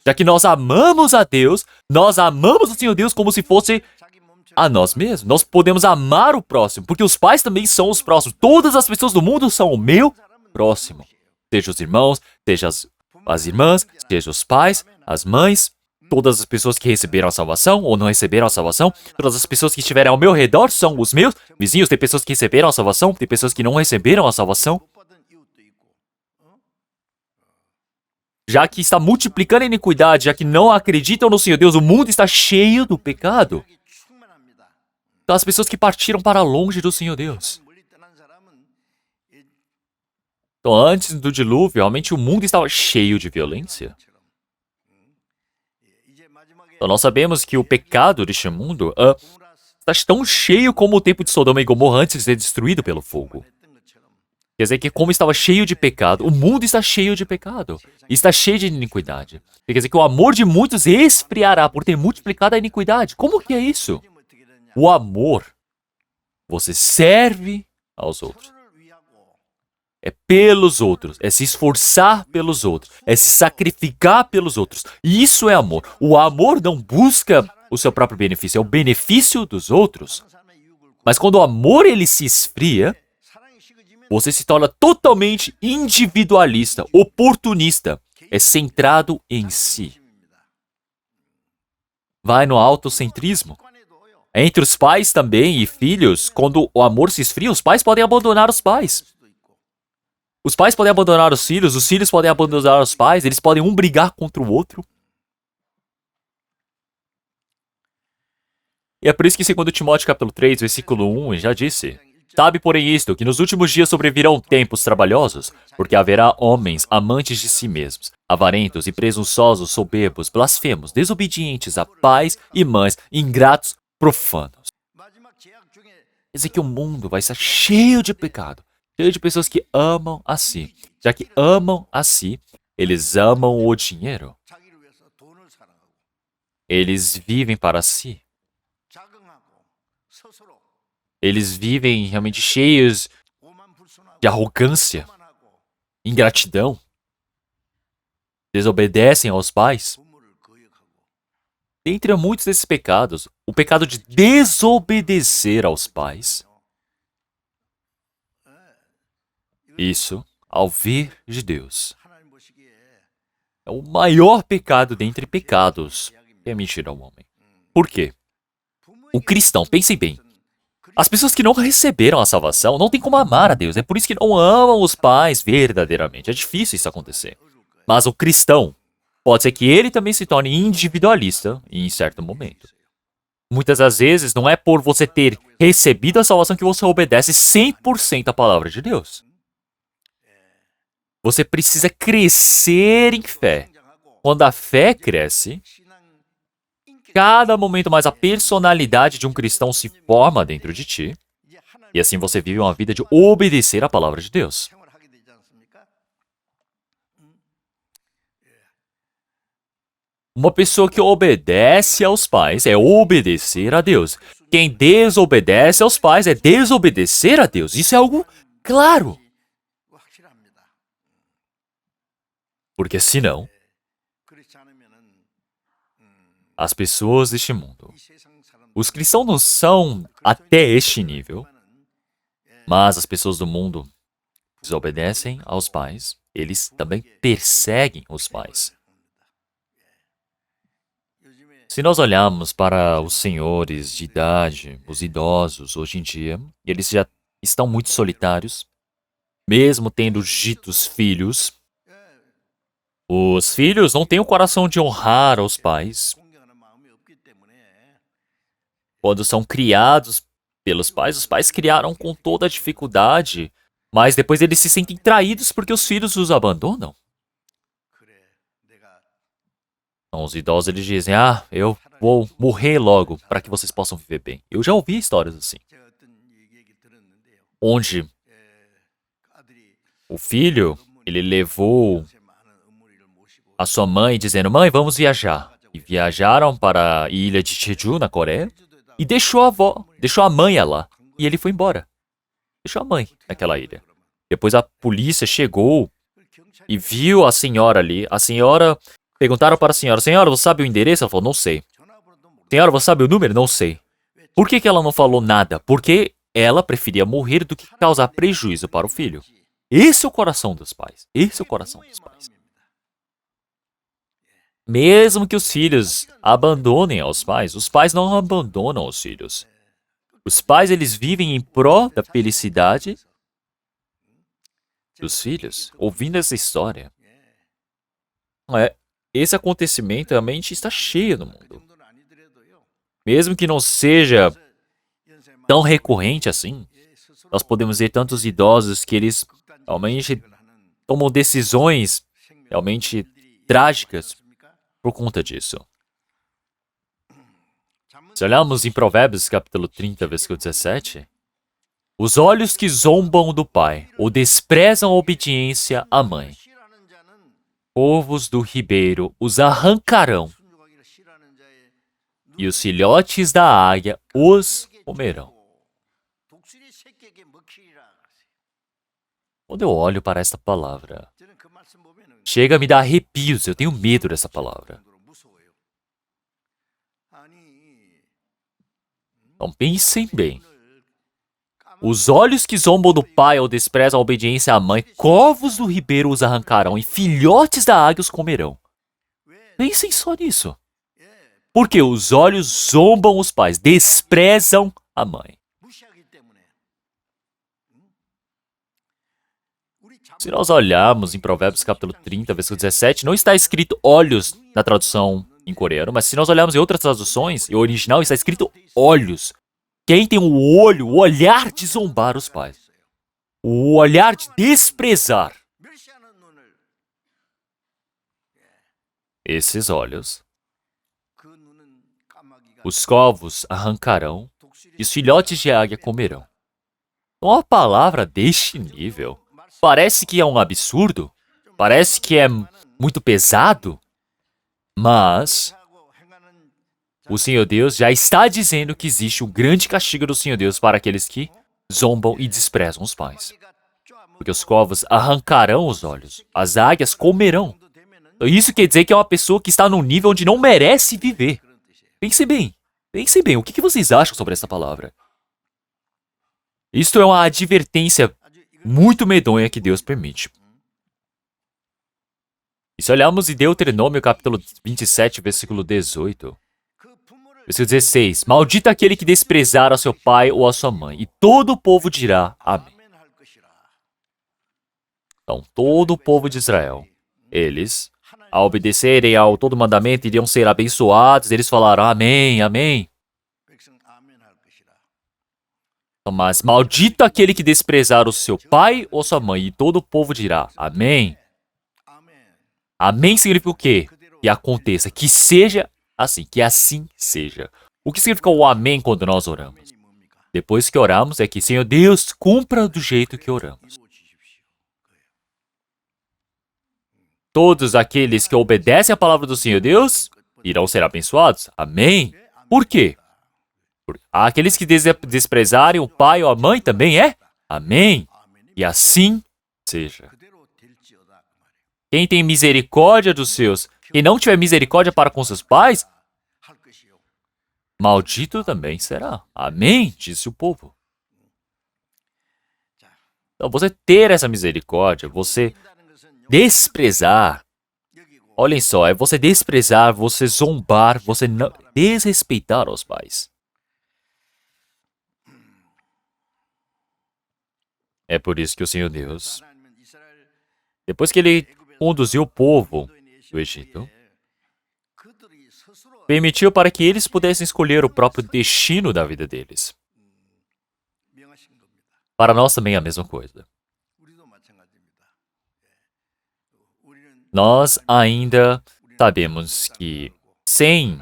Já que nós amamos a Deus, nós amamos o Senhor Deus como se fosse a nós mesmos. Nós podemos amar o próximo, porque os pais também são os próximos. Todas as pessoas do mundo são o meu próximo. Seja os irmãos, seja as irmãs, seja os pais, as mães, todas as pessoas que receberam a salvação ou não receberam a salvação, todas as pessoas que estiverem ao meu redor são os meus vizinhos, tem pessoas que receberam a salvação, tem pessoas que não receberam a salvação. Já que está multiplicando a iniquidade, já que não acreditam no Senhor Deus, o mundo está cheio do pecado. Então, as pessoas que partiram para longe do Senhor Deus. Então, antes do dilúvio, realmente o mundo estava cheio de violência. Então, nós sabemos que o pecado deste mundo está tão cheio como o tempo de Sodoma e Gomorra antes de ser destruído pelo fogo. Quer dizer que como estava cheio de pecado, o mundo está cheio de pecado. Está cheio de iniquidade. Quer dizer que o amor de muitos esfriará por ter multiplicado a iniquidade. Como que é isso? O amor. Você serve aos outros. É pelos outros. É se esforçar pelos outros. É se sacrificar pelos outros. E isso é amor. O amor não busca o seu próprio benefício. É o benefício dos outros. Mas quando o amor ele se esfria, você se torna totalmente individualista, oportunista, é centrado em si. Vai no autocentrismo. Entre os pais também e filhos, quando o amor se esfria, os pais podem abandonar os pais. Os pais podem abandonar os filhos podem abandonar os pais, eles podem um brigar contra o outro. E é por isso que 2 Timóteo capítulo 3, versículo 1, já disse: sabe, porém, isto, que nos últimos dias sobrevirão tempos trabalhosos, porque haverá homens amantes de si mesmos, avarentos e presunçosos, soberbos, blasfemos, desobedientes a pais e mães, ingratos, profanos. Quer dizer que o mundo vai estar cheio de pecado, cheio de pessoas que amam a si. Já que amam a si, eles amam o dinheiro. Eles vivem para si. Eles vivem realmente cheios de arrogância, ingratidão, desobedecem aos pais. Dentre muitos desses pecados, o pecado de desobedecer aos pais, isso, ao ver de Deus, é o maior pecado dentre pecados que é mentir ao homem. Por quê? O cristão, pensem bem, as pessoas que não receberam a salvação não têm como amar a Deus. É por isso que não amam os pais verdadeiramente. É difícil isso acontecer. Mas o cristão, pode ser que ele também se torne individualista em certo momento. Muitas das vezes não é por você ter recebido a salvação que você obedece 100% à palavra de Deus. Você precisa crescer em fé. Quando a fé cresce, cada momento mais a personalidade de um cristão se forma dentro de ti, e assim você vive uma vida de obedecer à palavra de Deus. Uma pessoa que obedece aos pais é obedecer a Deus. Quem desobedece aos pais é desobedecer a Deus. Isso é algo claro. Porque senão, as pessoas deste mundo, os cristãos não são até este nível, mas as pessoas do mundo desobedecem aos pais, eles também perseguem os pais. Se nós olharmos para os senhores de idade, os idosos, hoje em dia, eles já estão muito solitários, mesmo tendo ditos filhos. Os filhos não têm o coração de honrar aos pais. Quando são criados pelos pais, os pais criaram com toda a dificuldade, mas depois eles se sentem traídos porque os filhos os abandonam. Então, os idosos eles dizem: eu vou morrer logo para que vocês possam viver bem. Eu já ouvi histórias assim, onde o filho, ele levou a sua mãe dizendo: mãe, vamos viajar. E viajaram para a ilha de Jeju, na Coreia, e deixou a avó, deixou a mãe lá. E ele foi embora. Deixou a mãe naquela ilha. Depois a polícia chegou e viu a senhora ali. A senhora, perguntaram para a senhora: senhora, você sabe o endereço? Ela falou: não sei. Senhora, você sabe o número? Não sei. Por que ela não falou nada? Porque ela preferia morrer do que causar prejuízo para o filho. Esse é o coração dos pais. Esse é o coração dos pais. Mesmo que os filhos abandonem aos pais, os pais não abandonam os filhos. Os pais, eles vivem em prol da felicidade dos filhos. Ouvindo essa história, esse acontecimento realmente está cheio no mundo. Mesmo que não seja tão recorrente assim, nós podemos ver tantos idosos que eles realmente tomam decisões realmente trágicas por conta disso. Se olharmos em Provérbios capítulo 30, versículo 17, os olhos que zombam do pai ou desprezam a obediência à mãe, povos do ribeiro os arrancarão e os filhotes da águia os comerão. Quando eu olho para esta palavra, chega a me dar arrepios, eu tenho medo dessa palavra. Então pensem bem. Os olhos que zombam do pai ou desprezam a obediência à mãe, corvos do ribeiro os arrancarão e filhotes da águia os comerão. Pensem só nisso. Porque os olhos zombam os pais, desprezam a mãe. Se nós olharmos em Provérbios capítulo 30, versículo 17, não está escrito olhos na tradução em coreano, mas se nós olharmos em outras traduções, em original está escrito olhos. Quem tem o olho, o olhar de zombar os pais, o olhar de desprezar, esses olhos, os corvos arrancarão e os filhotes de águia comerão. Uma palavra deste nível parece que é um absurdo, parece que é muito pesado, mas o Senhor Deus já está dizendo que existe um grande castigo do Senhor Deus para aqueles que zombam e desprezam os pais. Porque os corvos arrancarão os olhos, as águias comerão. Então, isso quer dizer que é uma pessoa que está num nível onde não merece viver. Pense bem, o que vocês acham sobre essa palavra? Isto é uma advertência muito medonha que Deus permite. E se olharmos em Deuteronômio capítulo 27, versículo 18, versículo 16, maldito aquele que desprezar a seu pai ou a sua mãe, e todo o povo dirá amém. Então, todo o povo de Israel, eles, ao obedecerem ao todo mandamento, iriam ser abençoados, eles falaram amém, amém. Mas maldito aquele que desprezar o seu pai ou sua mãe, e todo o povo dirá amém. Amém significa o quê? Que aconteça, que seja assim, que assim seja. O que significa o amém quando nós oramos? Depois que oramos, é que, Senhor Deus, cumpra do jeito que oramos. Todos aqueles que obedecem à palavra do Senhor Deus irão ser abençoados. Amém. Por quê? Aqueles que desprezarem o pai ou a mãe também é? Amém. E assim seja. Quem tem misericórdia dos seus, quem não tiver misericórdia para com seus pais, maldito também será. Amém, disse o povo. Então, você ter essa misericórdia, você desprezar, olhem só, é você desprezar, você zombar, você não, desrespeitar os pais. É por isso que o Senhor Deus, depois que ele conduziu o povo do Egito, permitiu para que eles pudessem escolher o próprio destino da vida deles. Para nós também é a mesma coisa. Nós ainda sabemos que sem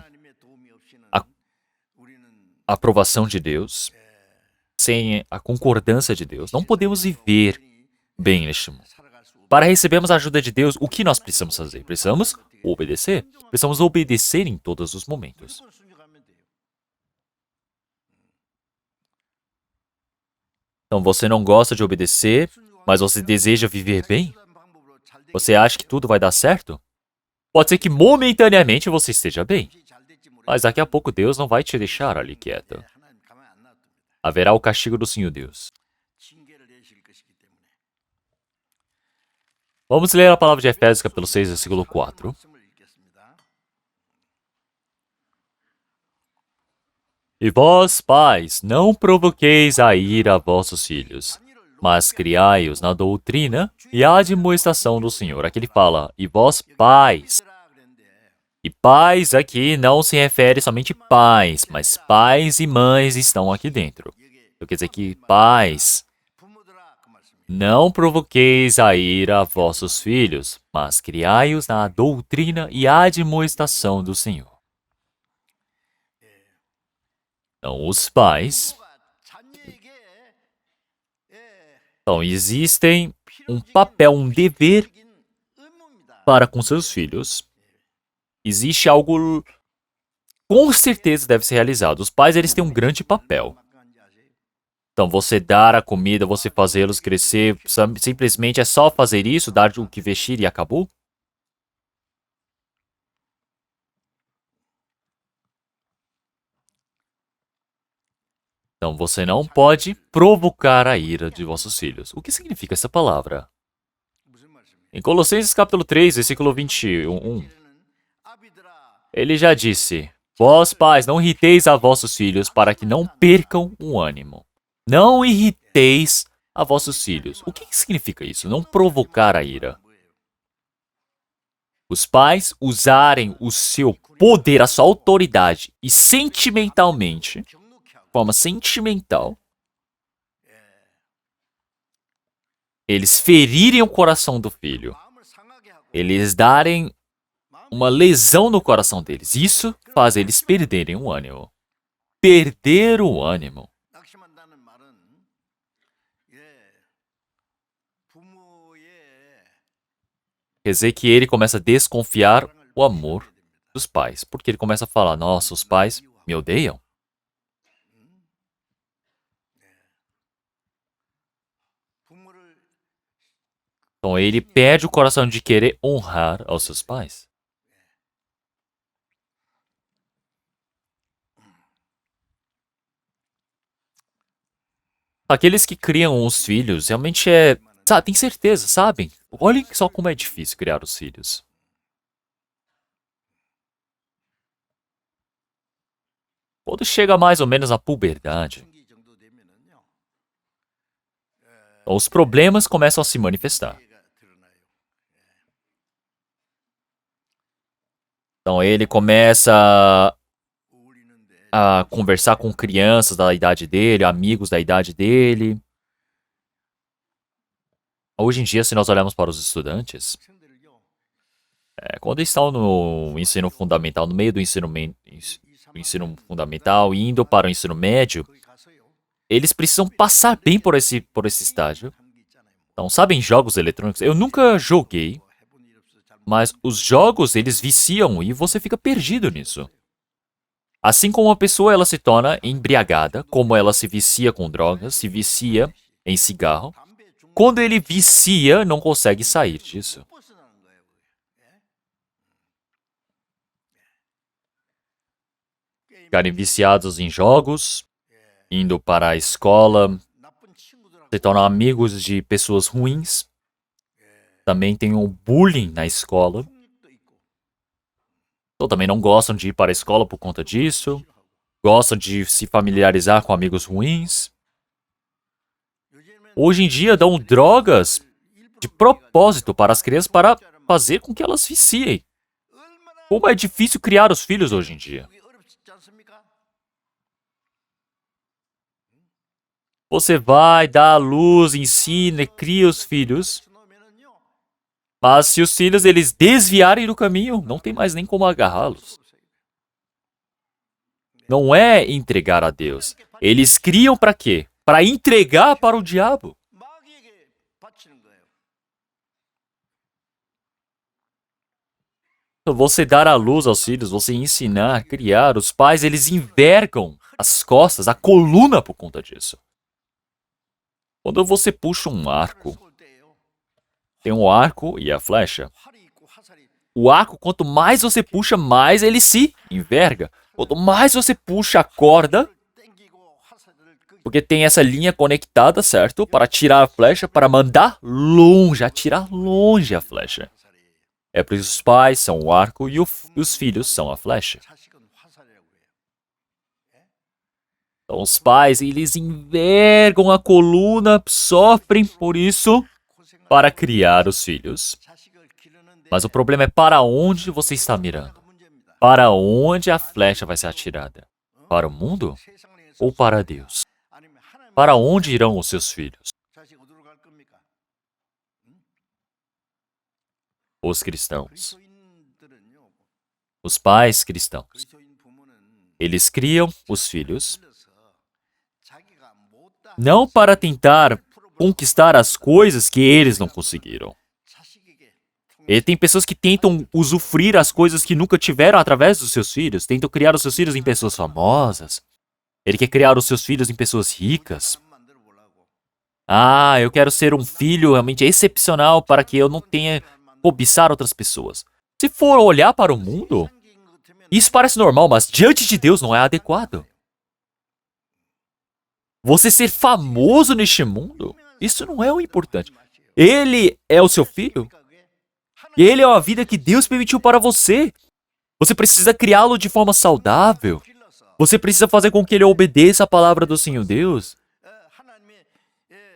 a aprovação de Deus, sem a concordância de Deus, não podemos viver bem neste mundo. Para recebermos a ajuda de Deus, o que nós precisamos fazer? Precisamos obedecer. Precisamos obedecer em todos os momentos. Então, você não gosta de obedecer, mas você deseja viver bem? Você acha que tudo vai dar certo? Pode ser que momentaneamente você esteja bem, mas daqui a pouco Deus não vai te deixar ali quieto. Haverá o castigo do Senhor Deus. Vamos ler a palavra de Efésios, capítulo 6, versículo 4. E vós, pais, não provoqueis a ira a vossos filhos, mas criai-os na doutrina e admoestação do Senhor. Aqui ele fala, e vós, pais. E pais aqui não se refere somente pais, mas pais e mães estão aqui dentro. Então, quer dizer que pais, não provoqueis a ira a vossos filhos, mas criai-os na doutrina e admoestação do Senhor. Então, os pais. Então, existem um papel, um dever para com seus filhos. Existe algo, com certeza, deve ser realizado. Os pais, eles têm um grande papel. Então, você dar a comida, você fazê-los crescer, simplesmente é só fazer isso, dar o que vestir e acabou? Então, você não pode provocar a ira de vossos filhos. O que significa essa palavra? Em Colossenses capítulo 3, versículo 21, ele já disse, vós, pais, não irriteis a vossos filhos para que não percam o ânimo. Não irriteis a vossos filhos. O que significa isso? Não provocar a ira. Os pais usarem o seu poder, a sua autoridade e sentimentalmente, de forma sentimental, eles ferirem o coração do filho. Eles darem uma lesão no coração deles. Isso faz eles perderem o ânimo. Perder o ânimo. Quer dizer que ele começa a desconfiar o amor dos pais. Porque ele começa a falar, nossa, os pais me odeiam. Então ele perde o coração de querer honrar aos seus pais. Aqueles que criam os filhos realmente tem certeza, sabem? Olhem só como é difícil criar os filhos. Quando chega mais ou menos a puberdade, os problemas começam a se manifestar. Então ele começa a conversar com crianças da idade dele, amigos da idade dele. Hoje em dia, se nós olharmos para os estudantes, quando estão no ensino fundamental, no meio do ensino fundamental, indo para o ensino médio, eles precisam passar bem por esse estágio. Então, sabem jogos eletrônicos? Eu nunca joguei, mas os jogos, eles viciam e você fica perdido nisso. Assim como uma pessoa ela se torna embriagada, como ela se vicia com drogas, se vicia em cigarro, quando ele vicia, não consegue sair disso. Ficarem viciados em jogos, indo para a escola, se tornam amigos de pessoas ruins. Também tem o bullying na escola. Então também não gostam de ir para a escola por conta disso. Gostam de se familiarizar com amigos ruins. Hoje em dia dão drogas de propósito para as crianças para fazer com que elas viciem. Como é difícil criar os filhos hoje em dia. Você vai dar à luz, ensina, cria os filhos. Mas se os filhos eles desviarem do caminho, não tem mais nem como agarrá-los. Não é entregar a Deus. Eles criam para quê? Para entregar para o diabo. Então, você dar à luz aos filhos, você ensinar, criar, os pais eles envergam as costas, a coluna por conta disso. Quando você puxa um arco, tem um arco e a flecha. O arco, quanto mais você puxa, mais ele se enverga. Quanto mais você puxa a corda, porque tem essa linha conectada, certo? Para tirar a flecha, para mandar longe, atirar longe a flecha. É por isso que os pais são o arco e os filhos são a flecha. Então, os pais, eles envergam a coluna, sofrem por isso para criar os filhos. Mas o problema é para onde você está mirando? Para onde a flecha vai ser atirada? Para o mundo ou para Deus? Para onde irão os seus filhos? Os cristãos. Os pais cristãos. Eles criam os filhos não para tentar conquistar as coisas que eles não conseguiram. E tem pessoas que tentam usufruir as coisas que nunca tiveram através dos seus filhos, tentam criar os seus filhos em pessoas famosas. Ele quer criar os seus filhos em pessoas ricas. Ah, eu quero ser um filho realmente excepcional para que eu não tenha que cobiçar outras pessoas. Se for olhar para o mundo, isso parece normal, mas diante de Deus não é adequado. Você ser famoso neste mundo, isso não é o importante. Ele é o seu filho. Ele é a vida que Deus permitiu para você. Você precisa criá-lo de forma saudável. Você precisa fazer com que ele obedeça a palavra do Senhor Deus.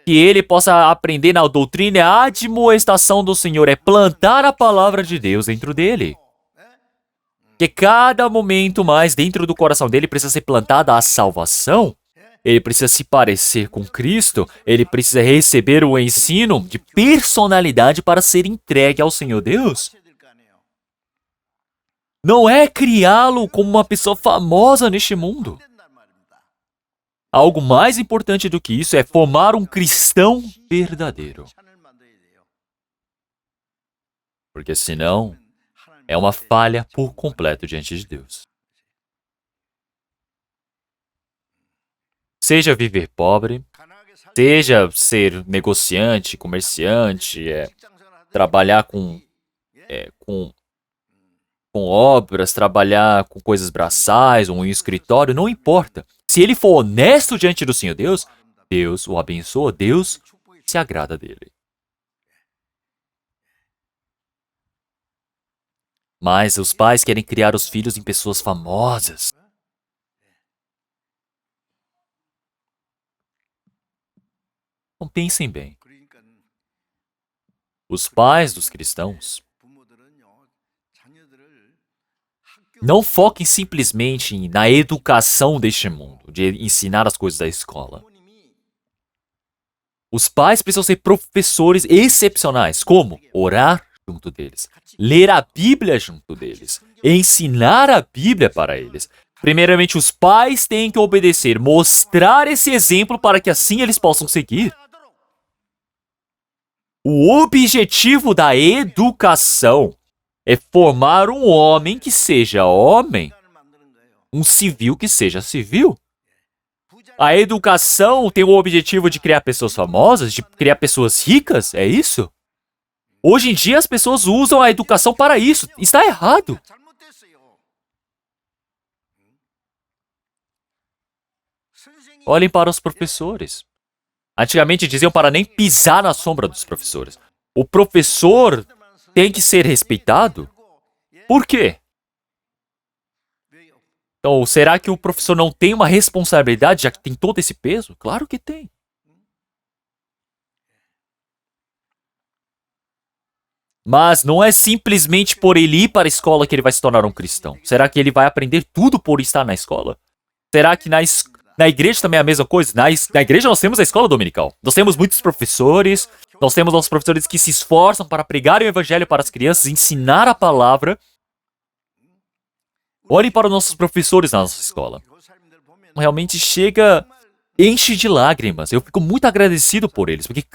Que ele possa aprender na doutrina e a admoestação do Senhor. É plantar a palavra de Deus dentro dele. Que cada momento mais dentro do coração dele precisa ser plantada a salvação. Ele precisa se parecer com Cristo. Ele precisa receber o ensino de personalidade para ser entregue ao Senhor Deus. Não é criá-lo como uma pessoa famosa neste mundo. Algo mais importante do que isso é formar um cristão verdadeiro. Porque senão, é uma falha por completo diante de Deus. Seja viver pobre, seja ser negociante, comerciante, trabalhar com obras, trabalhar com coisas braçais ou em um escritório, não importa. Se ele for honesto diante do Senhor Deus, Deus o abençoa, Deus se agrada dele. Mas os pais querem criar os filhos em pessoas famosas. Então pensem bem. Os pais dos cristãos não foquem simplesmente na educação deste mundo, de ensinar as coisas da escola. Os pais precisam ser professores excepcionais, como orar junto deles, ler a Bíblia junto deles, ensinar a Bíblia para eles. Primeiramente, os pais têm que obedecer, mostrar esse exemplo para que assim eles possam seguir. O objetivo da educação é formar um homem que seja homem, um civil que seja civil. A educação tem o objetivo de criar pessoas famosas, de criar pessoas ricas, é isso? Hoje em dia as pessoas usam a educação para isso. Está errado. Olhem para os professores. Antigamente diziam para nem pisar na sombra dos professores. O professor tem que ser respeitado? Por quê? Então, será que o professor não tem uma responsabilidade, já que tem todo esse peso? Claro que tem. Mas não é simplesmente por ele ir para a escola que ele vai se tornar um cristão. Será que ele vai aprender tudo por estar na escola? Será que na igreja também é a mesma coisa? Na igreja nós temos a escola dominical. Nós temos muitos professores. Nós temos os professores que se esforçam para pregar o evangelho para as crianças, ensinar a palavra. Olhem para os nossos professores na nossa escola. Realmente enche de lágrimas. Eu fico muito agradecido por eles, porque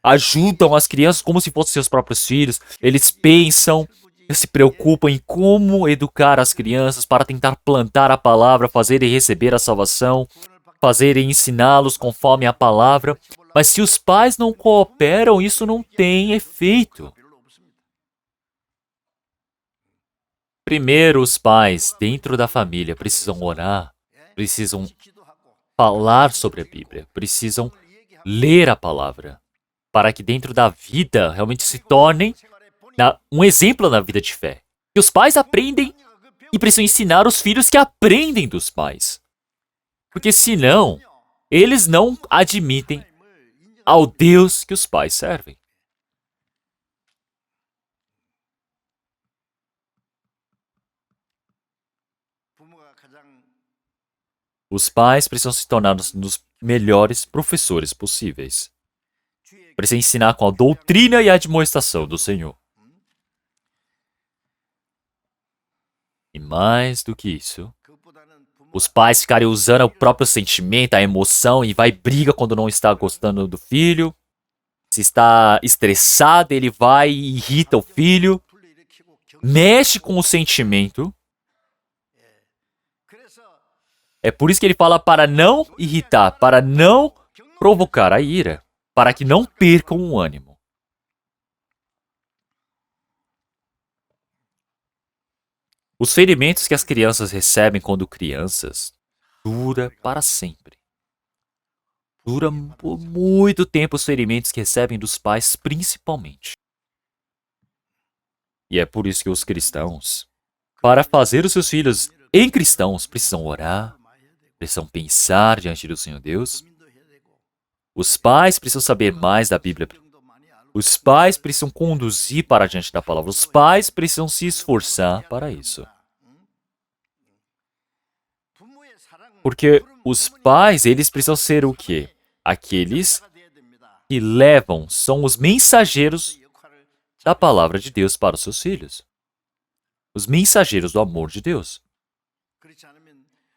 ajudam as crianças como se fossem seus próprios filhos. Eles pensam, se preocupam em como educar as crianças para tentar plantar a palavra, fazer e receber a salvação, fazer e ensiná-los conforme a palavra. Mas se os pais não cooperam, isso não tem efeito. Primeiro, os pais dentro da família precisam orar, precisam falar sobre a Bíblia, precisam ler a palavra, para que dentro da vida realmente se tornem um exemplo na vida de fé. E os pais aprendem e precisam ensinar os filhos que aprendem dos pais. Porque senão, eles não admitem ao Deus que os pais servem. Os pais precisam se tornar os melhores professores possíveis. Precisam ensinar com a doutrina e a admoestação do Senhor. E mais do que isso, os pais ficarem usando o próprio sentimento, a emoção, e vai briga quando não está gostando do filho. Se está estressado, ele vai e irrita o filho. Mexe com o sentimento. É por isso que ele fala para não irritar, para não provocar a ira, para que não percam o ânimo. Os ferimentos que as crianças recebem quando crianças dura para sempre. Dura por muito tempo os ferimentos que recebem dos pais, principalmente. E é por isso que os cristãos, para fazer os seus filhos em cristãos, precisam orar, precisam pensar diante do Senhor Deus. Os pais precisam saber mais da Bíblia. Os pais precisam conduzir para diante da palavra. Os pais precisam se esforçar para isso. Porque os pais, eles precisam ser o quê? Aqueles que levam, são os mensageiros da palavra de Deus para os seus filhos. Os mensageiros do amor de Deus.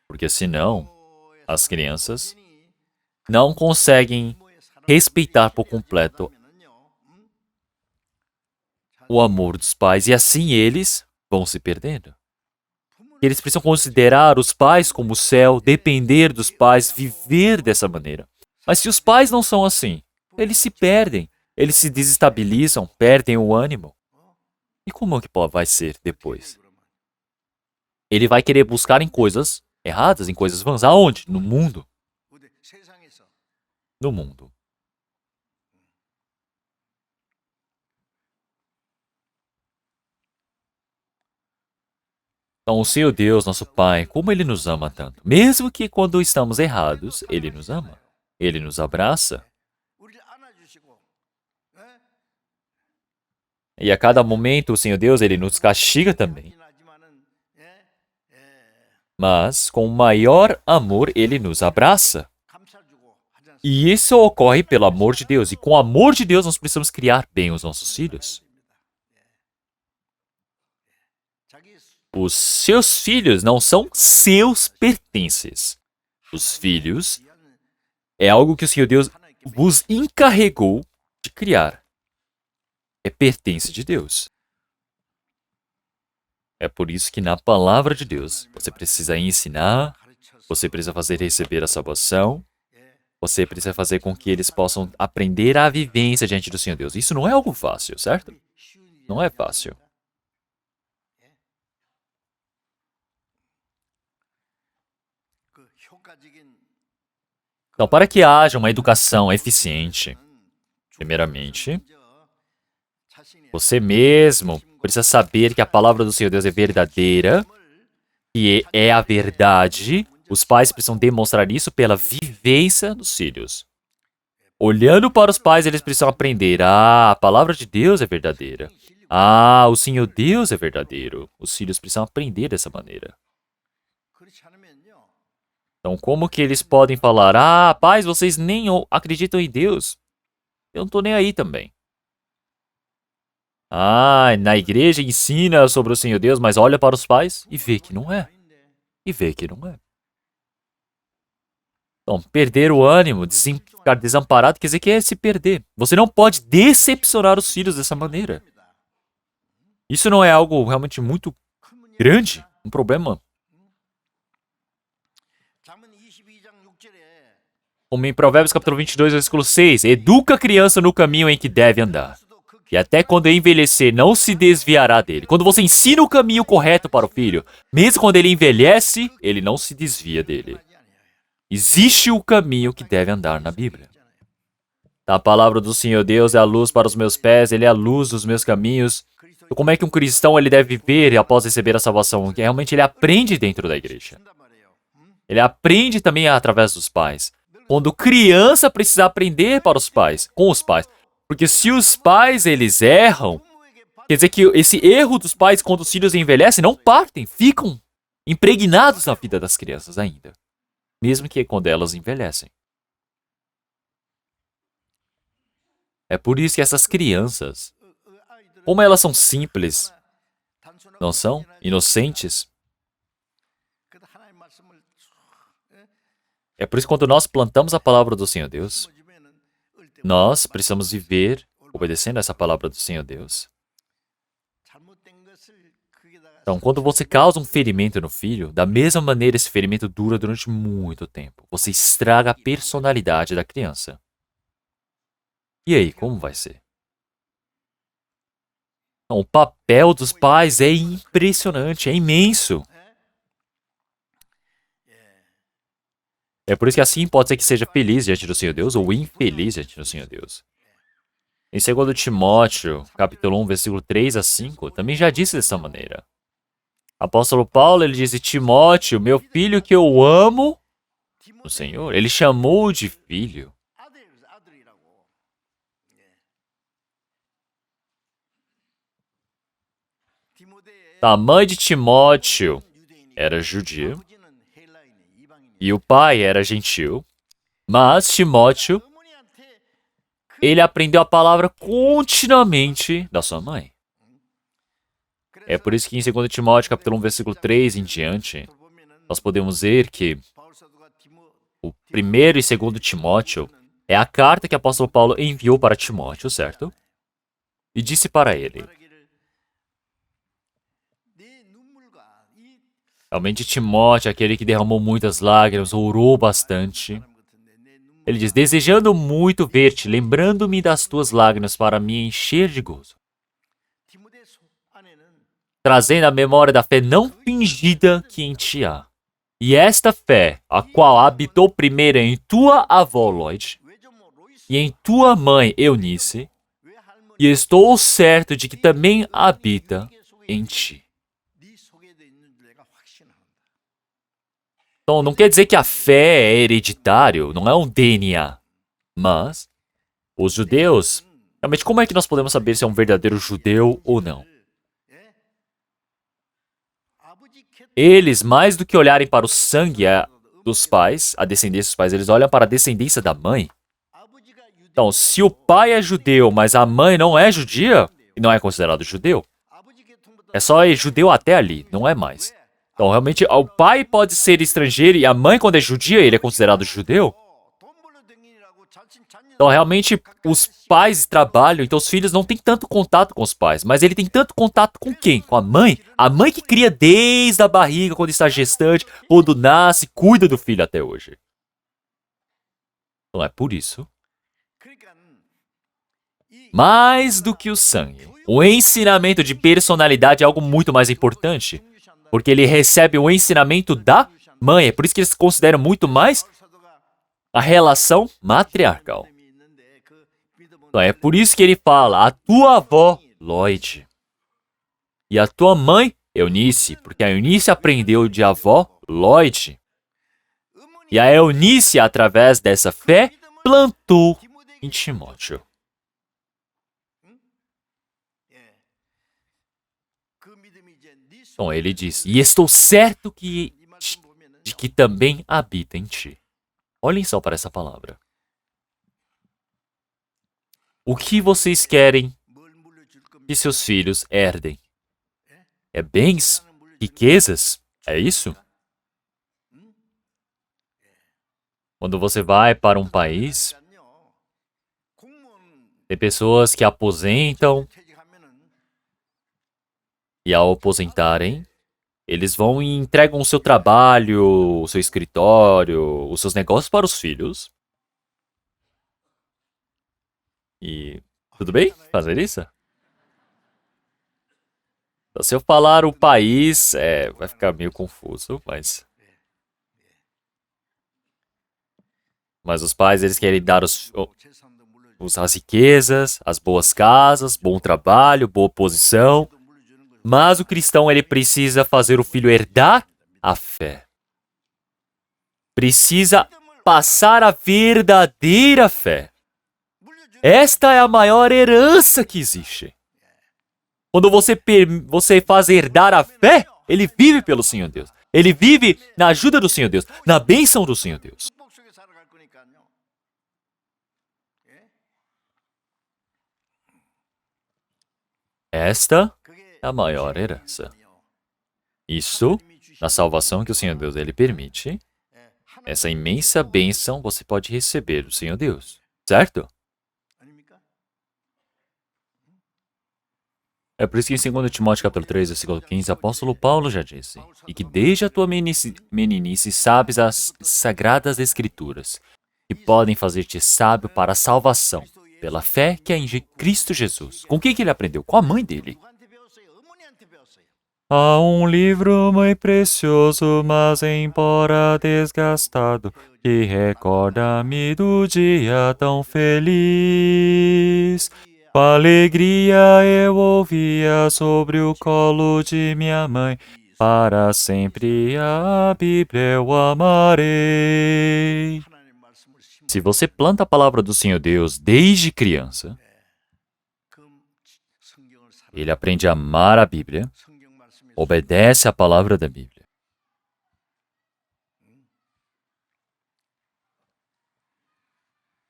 Porque senão, as crianças não conseguem respeitar por completo o amor dos pais, e assim eles vão se perdendo. Eles precisam considerar os pais como o céu, depender dos pais, viver dessa maneira. Mas se os pais não são assim, eles se perdem, eles se desestabilizam, perdem o ânimo. E como é que vai ser depois? Ele vai querer buscar em coisas erradas, em coisas vãs. Aonde? No mundo. No mundo. Então, o Senhor Deus, nosso Pai, como Ele nos ama tanto. Mesmo que quando estamos errados, Ele nos ama. Ele nos abraça. E a cada momento, o Senhor Deus, Ele nos castiga também. Mas, com maior amor, Ele nos abraça. E isso ocorre pelo amor de Deus. E com o amor de Deus, nós precisamos criar bem os nossos filhos. Os seus filhos não são seus pertences. Os filhos é algo que o Senhor Deus vos encarregou de criar. É pertence de Deus. É por isso que na palavra de Deus, você precisa ensinar, você precisa fazer receber a salvação, você precisa fazer com que eles possam aprender a vivência diante do Senhor Deus. Isso não é algo fácil, certo? Não é fácil. Então, para que haja uma educação eficiente, primeiramente, você mesmo precisa saber que a palavra do Senhor Deus é verdadeira, que é a verdade. Os pais precisam demonstrar isso pela vivência dos filhos. Olhando para os pais, eles precisam aprender. Ah, a palavra de Deus é verdadeira. Ah, o Senhor Deus é verdadeiro. Os filhos precisam aprender dessa maneira. Então, como que eles podem falar, ah, pais, vocês nem acreditam em Deus? Eu não estou nem aí também. Ah, na igreja ensina sobre o Senhor Deus, mas olha para os pais e vê que não é. E vê que não é. Então, perder o ânimo, ficar desamparado, quer dizer que é se perder. Você não pode decepcionar os filhos dessa maneira. Isso não é algo realmente muito grande, um problema. Como em Provérbios capítulo 22, versículo 6, educa a criança no caminho em que deve andar. E até quando envelhecer, não se desviará dele. Quando você ensina o caminho correto para o filho, mesmo quando ele envelhece, ele não se desvia dele. Existe o caminho que deve andar na Bíblia. A palavra do Senhor Deus é a luz para os meus pés, Ele é a luz dos meus caminhos. Então, como é que um cristão ele deve viver após receber a salvação? Realmente ele aprende dentro da igreja. Ele aprende também através dos pais. Quando criança precisa aprender para os pais, com os pais. Porque se os pais eles erram, quer dizer que esse erro dos pais quando os filhos envelhecem não partem, ficam impregnados na vida das crianças ainda. Mesmo que quando elas envelhecem. É por isso que essas crianças, como elas são simples, não são inocentes, é por isso que quando nós plantamos a palavra do Senhor Deus, nós precisamos viver obedecendo essa palavra do Senhor Deus. Então, quando você causa um ferimento no filho, da mesma maneira esse ferimento dura durante muito tempo. Você estraga a personalidade da criança. E aí, como vai ser? Então, o papel dos pais é impressionante, é imenso. É por isso que assim pode ser que seja feliz diante do Senhor Deus ou infeliz diante do Senhor Deus. Em 2 Timóteo, capítulo 1, versículo 3 a 5, também já disse dessa maneira. Apóstolo Paulo, ele disse, Timóteo, meu filho que eu amo no Senhor, ele chamou de filho. A mãe de Timóteo era judia e o pai era gentil, mas Timóteo, ele aprendeu a palavra continuamente da sua mãe. É por isso que em 2 Timóteo, capítulo 1, versículo 3 em diante, nós podemos ver que o 1º e 2º Timóteo é a carta que o apóstolo Paulo enviou para Timóteo, certo? E disse para ele, realmente Timóteo, aquele que derramou muitas lágrimas, orou bastante. Ele diz, desejando muito ver-te, lembrando-me das tuas lágrimas para me encher de gozo. Trazendo a memória da fé não fingida que em ti há. E esta fé, a qual habitou primeiro em tua avó Lloyd e em tua mãe Eunice, e estou certo de que também habita em ti. Então, não quer dizer que a fé é hereditário, não é um DNA. Mas, os judeus, realmente, como é que nós podemos saber se é um verdadeiro judeu ou não? Eles, mais do que olharem para o sangue dos pais, a descendência dos pais, eles olham para a descendência da mãe. Então, se o pai é judeu, mas a mãe não é judia, e não é considerado judeu, é só judeu até ali, não é mais. Então, realmente, o pai pode ser estrangeiro e a mãe, quando é judia, ele é considerado judeu. Então, realmente, os pais trabalham, então os filhos não têm tanto contato com os pais. Mas ele tem tanto contato com quem? Com a mãe? A mãe que cria desde a barriga, quando está gestante, quando nasce, cuida do filho até hoje. Então, é por isso. Mais do que o sangue, o ensinamento de personalidade é algo muito mais importante. Porque ele recebe o ensinamento da mãe. É por isso que eles consideram muito mais a relação matriarcal. Então, é por isso que ele fala, a tua avó, Lloyd, e a tua mãe, Eunice, porque a Eunice aprendeu de avó, Lloyd. E a Eunice, através dessa fé, plantou em Timóteo. Então, ele diz, e estou certo de que também habita em ti. Olhem só para essa palavra. O que vocês querem que seus filhos herdem? É bens? Riquezas? É isso? Quando você vai para um país, tem pessoas que aposentam e ao aposentarem, eles vão e entregam o seu trabalho, o seu escritório, os seus negócios para os filhos. E tudo bem fazer isso? Então, se eu falar o país, vai ficar meio confuso, mas os pais, eles querem dar as riquezas, as boas casas, bom trabalho, boa posição. Mas o cristão, ele precisa fazer o filho herdar a fé. precisa passar a verdadeira fé. Esta é a maior herança que existe. Quando você faz herdar a fé, ele vive pelo Senhor Deus. Ele vive na ajuda do Senhor Deus, na bênção do Senhor Deus. Esta é a maior herança. Isso, na salvação que o Senhor Deus ele permite, essa imensa bênção você pode receber do Senhor Deus, certo? É por isso que em 2 Timóteo capítulo 3, versículo 15, o apóstolo Paulo já disse, e que desde a tua meninice sabes as sagradas escrituras, que podem fazer-te sábio para a salvação, pela fé que é em Cristo Jesus. Com quem que ele aprendeu? Com a mãe dele. Há um livro muito precioso, mas embora desgastado, que recorda-me do dia tão feliz. Com alegria eu ouvia sobre o colo de minha mãe, para sempre a Bíblia eu amarei. Se você planta a palavra do Senhor Deus desde criança, ele aprende a amar a Bíblia, obedece à palavra da Bíblia.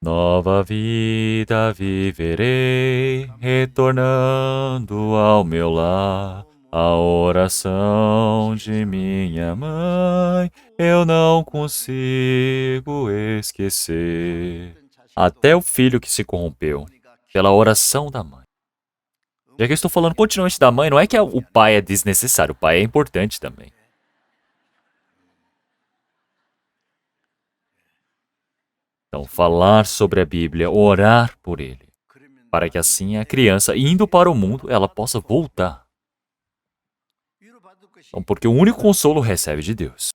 Nova vida viverei, retornando ao meu lar. A oração de minha mãe eu não consigo esquecer. Até o filho que se corrompeu pela oração da mãe. Já que eu estou falando continuamente da mãe, não é que o pai é desnecessário, o pai é importante também. Então, falar sobre a Bíblia, orar por ele, para que assim a criança, indo para o mundo, ela possa voltar. Então, porque o único consolo recebe de Deus.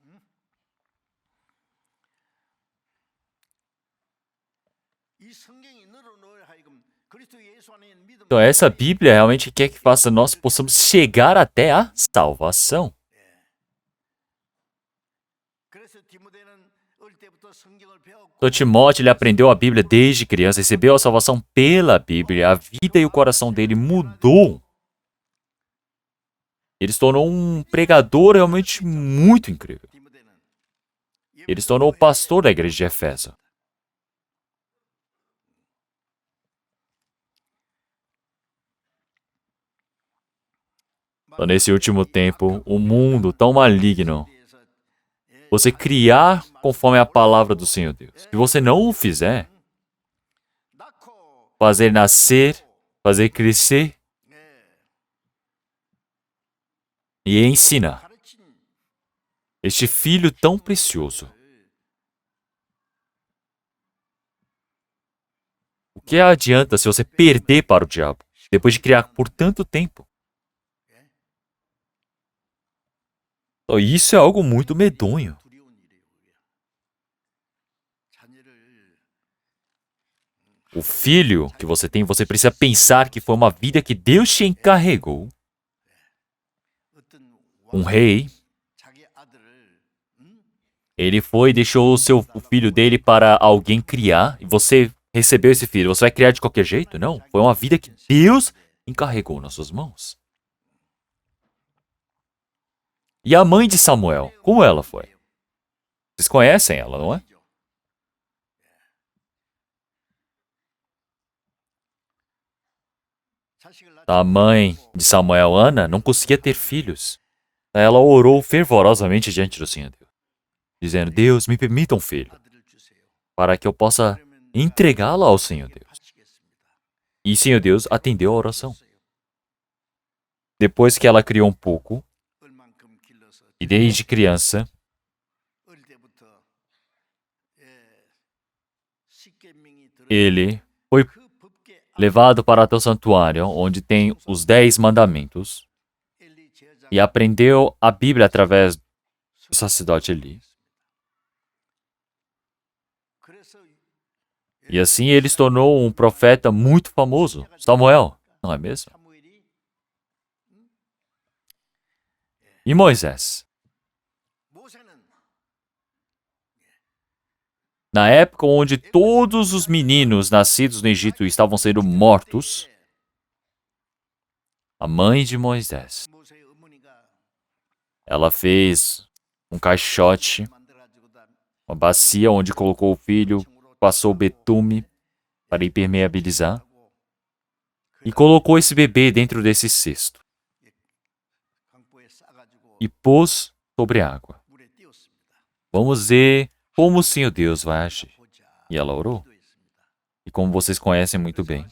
Então, essa Bíblia realmente quer que faça nós possamos chegar até a salvação. Então, Timóteo, ele aprendeu a Bíblia desde criança, recebeu a salvação pela Bíblia, a vida e o coração dele mudou. Ele se tornou um pregador realmente muito incrível. Ele se tornou o pastor da igreja de Éfeso. Então, nesse último tempo, o mundo tão maligno, você criar conforme a palavra do Senhor Deus. Se você não o fizer, fazer nascer, fazer crescer e ensinar este filho tão precioso. O que adianta se você perder para o diabo, depois de criar por tanto tempo? Então, isso é algo muito medonho. O filho que você tem, você precisa pensar que foi uma vida que Deus te encarregou. Um rei, ele foi e deixou o filho dele para alguém criar, e você recebeu esse filho. Você vai criar de qualquer jeito? Não. Foi uma vida que Deus encarregou nas suas mãos. E a mãe de Samuel, como ela foi? Vocês conhecem ela, não é? A mãe de Samuel, Ana, não conseguia ter filhos. Ela orou fervorosamente diante do Senhor Deus, dizendo: Deus, me permita um filho, para que eu possa entregá-la ao Senhor Deus. E Senhor Deus atendeu a oração. Depois que ela criou um pouco, e desde criança, ele foi levado para o santuário, onde tem os 10 mandamentos, e aprendeu a Bíblia através do sacerdote Eli. E assim ele se tornou um profeta muito famoso, Samuel, não é mesmo? E Moisés? Na época onde todos os meninos nascidos no Egito estavam sendo mortos, a mãe de Moisés, ela fez um caixote, uma bacia onde colocou o filho, passou betume para impermeabilizar e colocou esse bebê dentro desse cesto e pôs sobre a água. Vamos ver como o Senhor Deus vai agir. E ela orou. E como vocês conhecem muito bem,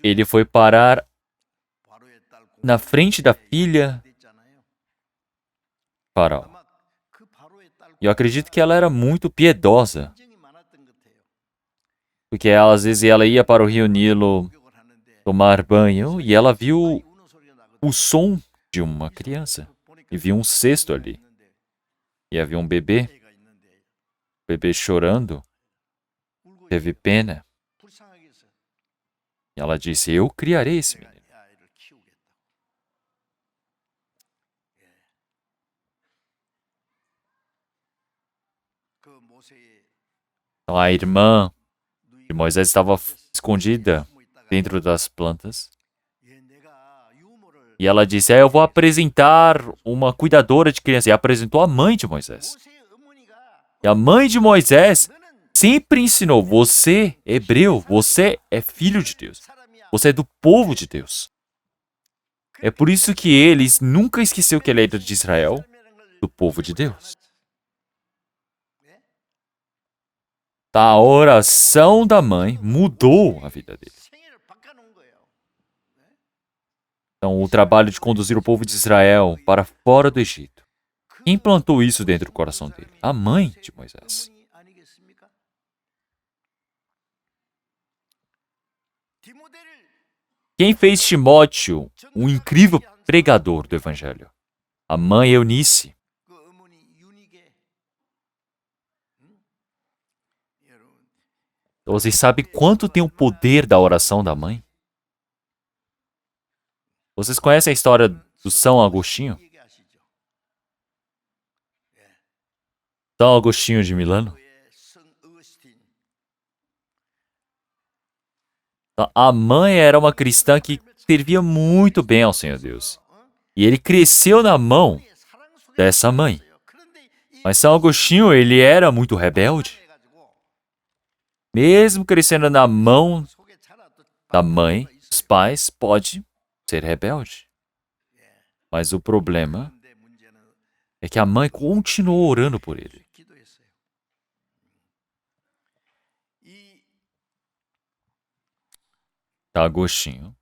ele foi parar na frente da filha de Faraó. E eu acredito que ela era muito piedosa, porque ela, às vezes ela ia para o rio Nilo tomar banho e ela viu o som de uma criança e viu um cesto ali. E havia um bebê chorando, teve pena. E ela disse, eu criarei esse menino. Então a irmã de Moisés estava escondida dentro das plantas. E ela disse, eu vou apresentar uma cuidadora de criança. E apresentou a mãe de Moisés. E a mãe de Moisés sempre ensinou, você, hebreu, você é filho de Deus. Você é do povo de Deus. É por isso que eles nunca esqueceu que ele era de Israel, do povo de Deus. A oração da mãe mudou a vida dele. Então, o trabalho de conduzir o povo de Israel para fora do Egito. Quem plantou isso dentro do coração dele? A mãe de Moisés. Quem fez Timóteo um incrível pregador do Evangelho? A mãe Eunice. Então, vocês sabem quanto tem o poder da oração da mãe? Vocês conhecem a história do São Agostinho? São Agostinho de Milano? Então, a mãe era uma cristã que servia muito bem ao Senhor Deus. E ele cresceu na mão dessa mãe. Mas São Agostinho, ele era muito rebelde. Mesmo crescendo na mão da mãe, dos pais, pode ser rebelde. Mas o problema é que a mãe continuou orando por ele. Agostinho.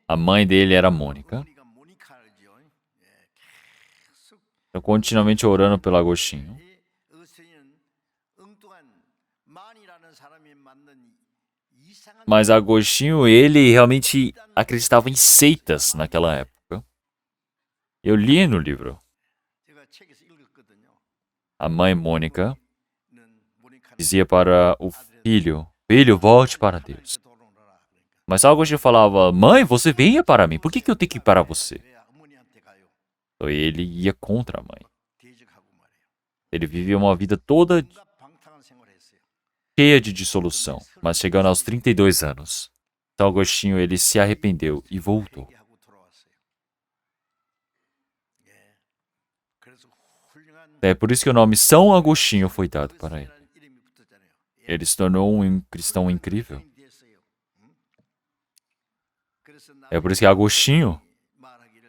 A mãe dele era Mônica. Eu continuamente orando pelo Agostinho. Mas Agostinho, ele realmente acreditava em seitas naquela época. Eu li no livro. A mãe Mônica dizia para o filho, filho, volte para Deus. Mas Agostinho falava, mãe, você venha para mim, por que eu tenho que ir para você? Então ele ia contra a mãe. Ele vivia uma vida toda cheia de dissolução, mas chegando aos 32 anos, São Agostinho, ele se arrependeu e voltou. É por isso que o nome São Agostinho foi dado para ele. Ele se tornou um cristão incrível. É por isso que Agostinho,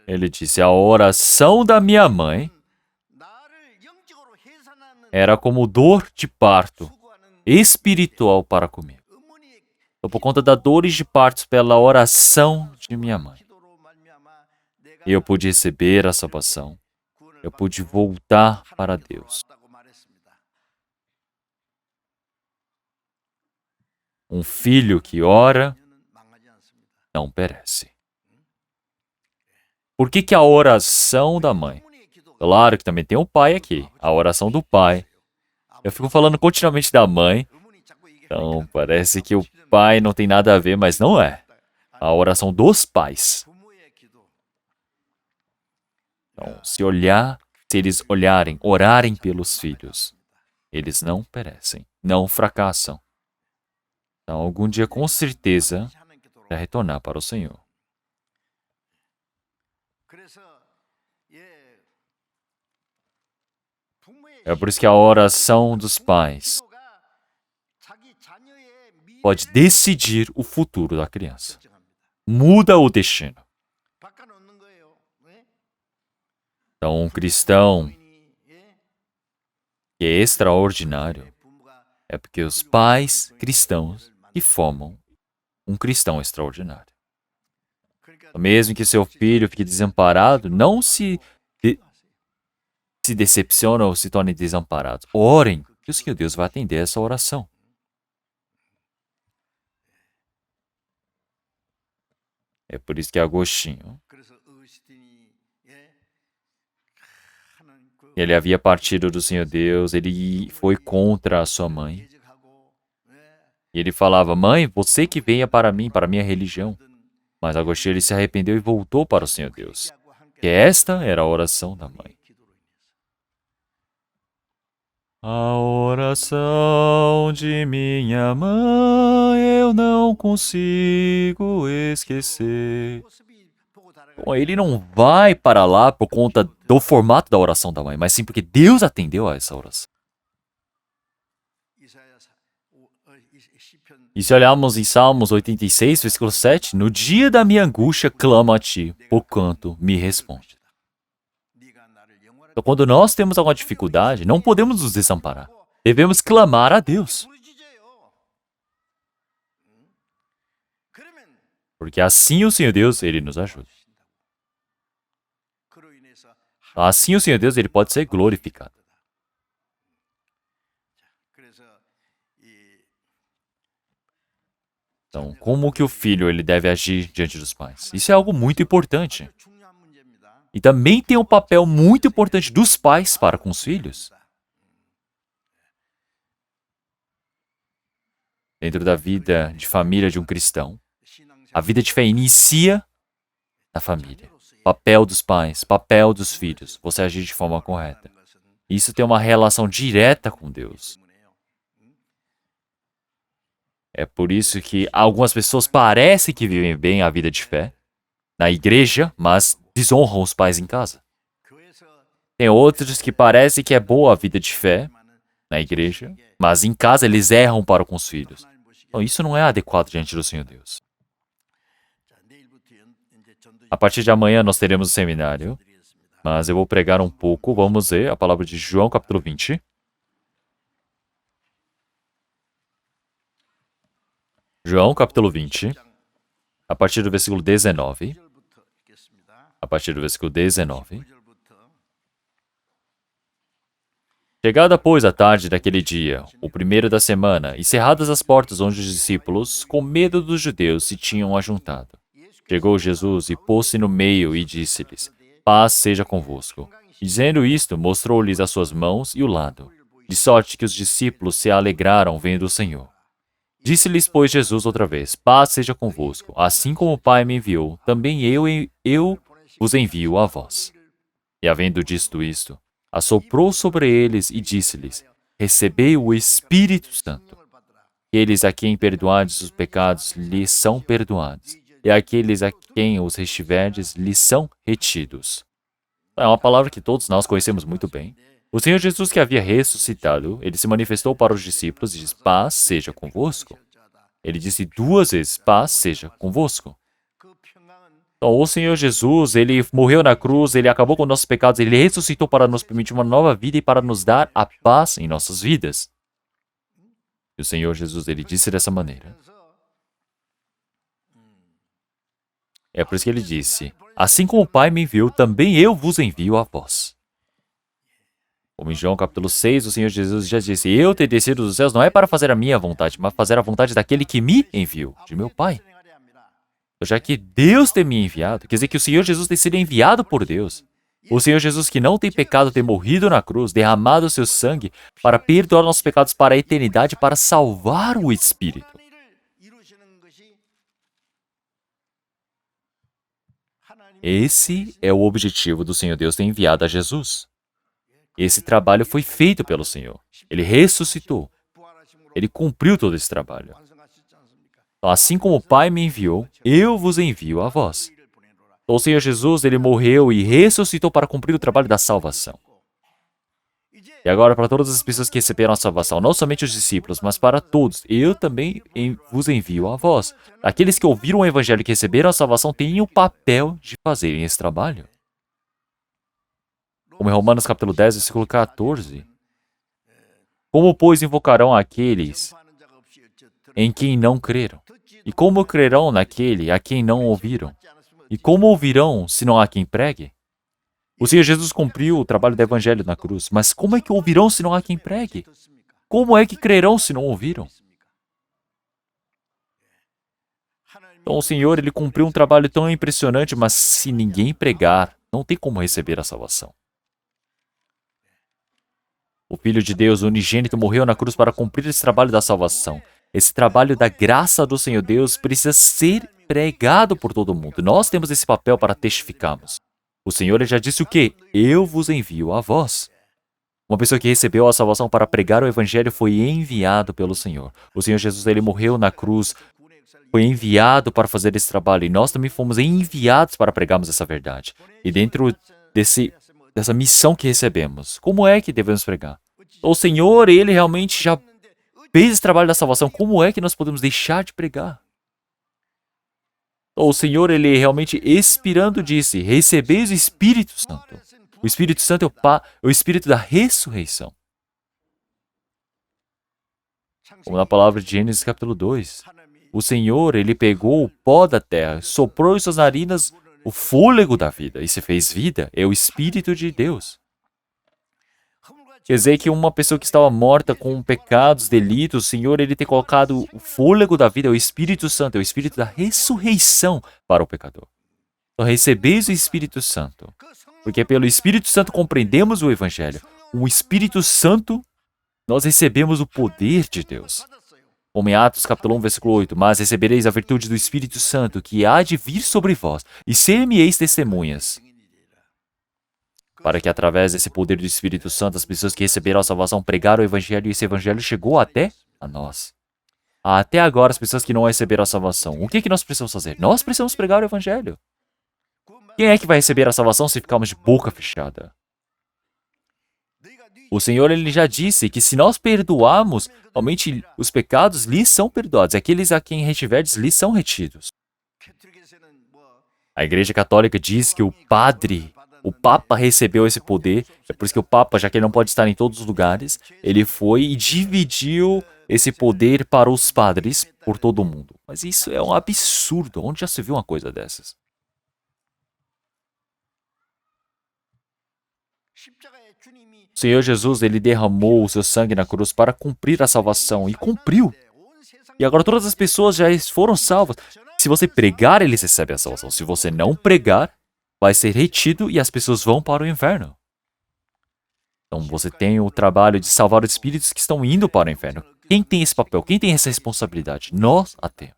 ele disse, a oração da minha mãe era como dor de parto espiritual para comigo. Então, por conta das dores de parto pela oração de minha mãe, eu pude receber a salvação. Eu pude voltar para Deus. Um filho que ora não perece. Por que a oração da mãe? Claro que também tem um pai aqui, a oração do pai. Eu fico falando continuamente da mãe, então parece que o pai não tem nada a ver, mas não é. A oração dos pais. Então, se olhar Se eles olharem, orarem pelos filhos, eles não perecem, não fracassam. Então, algum dia, com certeza, vai retornar para o Senhor. É por isso que a oração dos pais pode decidir o futuro da criança. Muda o destino. Então, um cristão que é extraordinário é porque os pais cristãos que formam um cristão extraordinário. Mesmo que seu filho fique desamparado, não se decepcione ou se torne desamparado. Orem, que o Senhor Deus vai atender essa oração. É por isso que Agostinho, ele havia partido do Senhor Deus, ele foi contra a sua mãe. E ele falava, mãe, você que venha para mim, para a minha religião. Mas Agostinho ele se arrependeu e voltou para o Senhor Deus. Que esta era a oração da mãe. A oração de minha mãe eu não consigo esquecer. Bom, ele não vai para lá por conta do formato da oração da mãe, mas sim porque Deus atendeu a essa oração. E se olharmos em Salmos 86, versículo 7, no dia da minha angústia clamo a ti, porquanto me responde. Então, quando nós temos alguma dificuldade, não podemos nos desamparar. Devemos clamar a Deus. Porque assim o Senhor Deus, Ele nos ajuda. Assim o Senhor Deus, Ele pode ser glorificado. Então, como que o filho ele deve agir diante dos pais? Isso é algo muito importante. E também tem um papel muito importante dos pais para com os filhos. Dentro da vida de família de um cristão, a vida de fé inicia na família. Papel dos pais, papel dos filhos, você agir de forma correta. Isso tem uma relação direta com Deus. É por isso que algumas pessoas parecem que vivem bem a vida de fé na igreja, mas desonram os pais em casa. Tem outros que parecem que é boa a vida de fé na igreja, mas em casa eles erram para com os filhos. Então isso não é adequado diante do Senhor Deus. A partir de amanhã nós teremos o seminário, mas eu vou pregar um pouco. Vamos ver a palavra de João, capítulo 20. João, capítulo 20, a partir do versículo 19. A partir do versículo 19. Chegada, pois, a tarde daquele dia, o primeiro da semana, e cerradas as portas onde os discípulos, com medo dos judeus, se tinham ajuntado, chegou Jesus e pôs-se no meio e disse-lhes, paz seja convosco. E dizendo isto, mostrou-lhes as suas mãos e o lado, de sorte que os discípulos se alegraram vendo o Senhor. Disse-lhes, pois, Jesus outra vez, paz seja convosco. Assim como o Pai me enviou, também eu vos envio a vós. E havendo dito isto, assoprou sobre eles e disse-lhes, recebei o Espírito Santo. Aqueles a quem perdoardes os pecados lhes são perdoados, e aqueles a quem os retiverdes lhes são retidos. É uma palavra que todos nós conhecemos muito bem. O Senhor Jesus, que havia ressuscitado, ele se manifestou para os discípulos e disse, paz seja convosco. Ele disse 2 vezes, paz seja convosco. Então, o Senhor Jesus, ele morreu na cruz, ele acabou com nossos pecados, ele ressuscitou para nos permitir uma nova vida e para nos dar a paz em nossas vidas. E o Senhor Jesus, ele disse dessa maneira. É por isso que ele disse, assim como o Pai me enviou, também eu vos envio a vós. Como em João capítulo 6, o Senhor Jesus já disse, eu ter descido dos céus não é para fazer a minha vontade, mas fazer a vontade daquele que me enviou, de meu Pai. Já que Deus tem me enviado, quer dizer que o Senhor Jesus tem sido enviado por Deus. O Senhor Jesus que não tem pecado, tem morrido na cruz, derramado o seu sangue para perdoar nossos pecados para a eternidade, para salvar o Espírito. Esse é o objetivo do Senhor Deus ter enviado a Jesus. Esse trabalho foi feito pelo Senhor. Ele ressuscitou. Ele cumpriu todo esse trabalho. Então, assim como o Pai me enviou, eu vos envio a vós. Então, o Senhor Jesus, ele morreu e ressuscitou para cumprir o trabalho da salvação. E agora, para todas as pessoas que receberam a salvação, não somente os discípulos, mas para todos, eu também vos envio a vós. Aqueles que ouviram o Evangelho e que receberam a salvação têm o papel de fazerem esse trabalho. Como em Romanos capítulo 10, versículo 14. Como, pois, invocarão aqueles em quem não creram? E como crerão naquele a quem não ouviram? E como ouvirão se não há quem pregue? O Senhor Jesus cumpriu o trabalho do Evangelho na cruz, mas como é que ouvirão se não há quem pregue? Como é que crerão se não ouviram? Então o Senhor, ele cumpriu um trabalho tão impressionante, mas se ninguém pregar, não tem como receber a salvação. O Filho de Deus, o unigênito, morreu na cruz para cumprir esse trabalho da salvação. Esse trabalho da graça do Senhor Deus precisa ser pregado por todo mundo. Nós temos esse papel para testificarmos. O Senhor já disse o quê? Eu vos envio a vós. Uma pessoa que recebeu a salvação para pregar o Evangelho foi enviado pelo Senhor. O Senhor Jesus, ele morreu na cruz, foi enviado para fazer esse trabalho. E nós também fomos enviados para pregarmos essa verdade. E dentro dessa missão que recebemos, como é que devemos pregar? O Senhor, ele realmente já fez esse trabalho da salvação. Como é que nós podemos deixar de pregar? O Senhor, ele realmente expirando disse, recebeis o Espírito Santo. O Espírito Santo é o Espírito da ressurreição. Como na palavra de Gênesis capítulo 2. O Senhor, ele pegou o pó da terra, soprou em suas narinas o fôlego da vida. E se fez vida, é o Espírito de Deus. Quer dizer que uma pessoa que estava morta com pecados, delitos, o Senhor, ele tem colocado o fôlego da vida, é o Espírito Santo, é o Espírito da ressurreição para o pecador. Então, recebeis o Espírito Santo, porque pelo Espírito Santo compreendemos o Evangelho. O Espírito Santo, nós recebemos o poder de Deus. Como em Atos capítulo 1, versículo 8, mas recebereis a virtude do Espírito Santo, que há de vir sobre vós, e ser-me-eis testemunhas. Para que através desse poder do Espírito Santo, as pessoas que receberam a salvação pregaram o Evangelho e esse Evangelho chegou até a nós. Até agora, as pessoas que não receberam a salvação, o que nós precisamos fazer? Nós precisamos pregar o Evangelho. Quem é que vai receber a salvação se ficarmos de boca fechada? O Senhor, ele já disse que se nós perdoarmos, realmente os pecados lhes são perdoados. Aqueles a quem retiverdes lhes são retidos. A Igreja Católica diz que o Papa recebeu esse poder, é por isso que o Papa, já que ele não pode estar em todos os lugares, ele foi e dividiu esse poder para os padres por todo o mundo. Mas isso é um absurdo. Onde já se viu uma coisa dessas? O Senhor Jesus, ele derramou o seu sangue na cruz para cumprir a salvação e cumpriu. E agora todas as pessoas já foram salvas. Se você pregar, eles recebem a salvação. Se você não pregar, vai ser retido e as pessoas vão para o inferno. Então você tem o trabalho de salvar os espíritos que estão indo para o inferno. Quem tem esse papel? Quem tem essa responsabilidade? Nós a temos.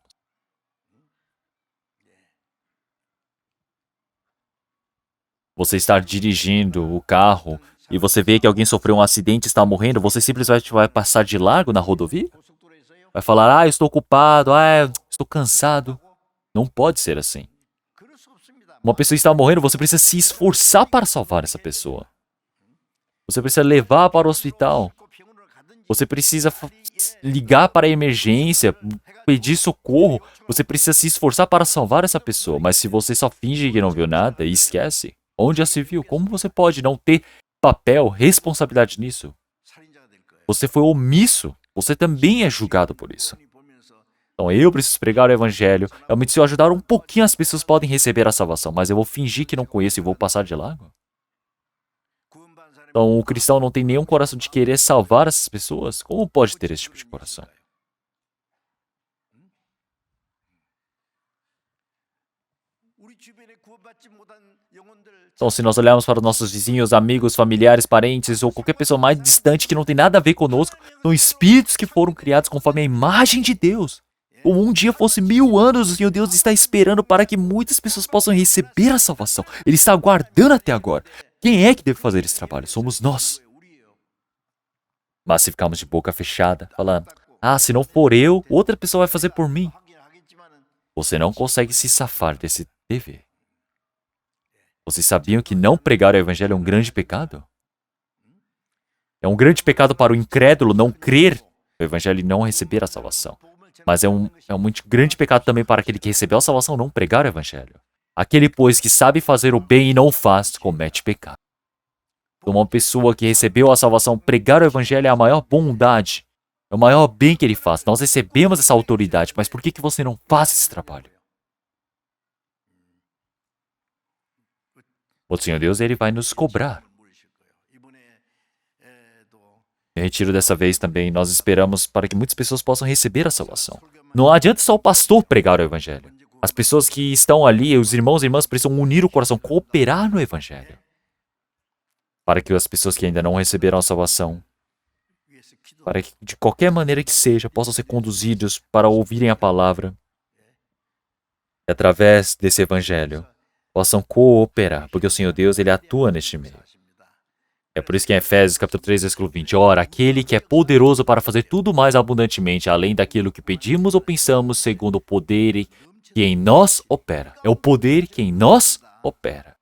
Você está dirigindo o carro e você vê que alguém sofreu um acidente e está morrendo, você simplesmente vai passar de largo na rodovia? Vai falar, eu estou ocupado, estou cansado. Não pode ser assim. Uma pessoa está morrendo, você precisa se esforçar para salvar essa pessoa. Você precisa levar para o hospital. Você precisa ligar para a emergência, pedir socorro. Você precisa se esforçar para salvar essa pessoa. Mas se você só finge que não viu nada e esquece, onde já se viu? Como você pode não ter papel, responsabilidade nisso? Você foi omisso. Você também é julgado por isso. Então eu preciso pregar o Evangelho. Realmente, se eu ajudar um pouquinho, as pessoas podem receber a salvação. Mas eu vou fingir que não conheço e vou passar de largo? Então o cristão não tem nenhum coração de querer salvar essas pessoas? Como pode ter esse tipo de coração? Então, se nós olharmos para nossos vizinhos, amigos, familiares, parentes ou qualquer pessoa mais distante que não tem nada a ver conosco, são espíritos que foram criados conforme a imagem de Deus. Como um dia fosse 1000 anos, o Senhor Deus está esperando para que muitas pessoas possam receber a salvação. Ele está aguardando até agora. Quem é que deve fazer esse trabalho? Somos nós. Mas se ficarmos de boca fechada, falando, se não for eu, outra pessoa vai fazer por mim. Você não consegue se safar desse dever. Vocês sabiam que não pregar o evangelho é um grande pecado? É um grande pecado para o incrédulo não crer no evangelho e não receber a salvação. Mas é um muito grande pecado também para aquele que recebeu a salvação não pregar o evangelho. Aquele, pois, que sabe fazer o bem e não faz, comete pecado. Uma pessoa que recebeu a salvação, pregar o evangelho é a maior bondade. É o maior bem que ele faz. Nós recebemos essa autoridade, mas por que você não faz esse trabalho? O Senhor Deus, Ele vai nos cobrar. No retiro dessa vez também, nós esperamos para que muitas pessoas possam receber a salvação. Não adianta só o pastor pregar o evangelho. As pessoas que estão ali, os irmãos e irmãs, precisam unir o coração, cooperar no evangelho. Para que as pessoas que ainda não receberam a salvação, para que de qualquer maneira que seja, possam ser conduzidos para ouvirem a palavra e através desse evangelho possam cooperar, porque o Senhor Deus, Ele atua neste meio. É por isso que em Efésios capítulo 3, versículo 20, ora, aquele que é poderoso para fazer tudo mais abundantemente, além daquilo que pedimos ou pensamos, segundo o poder que em nós opera. É o poder que em nós opera.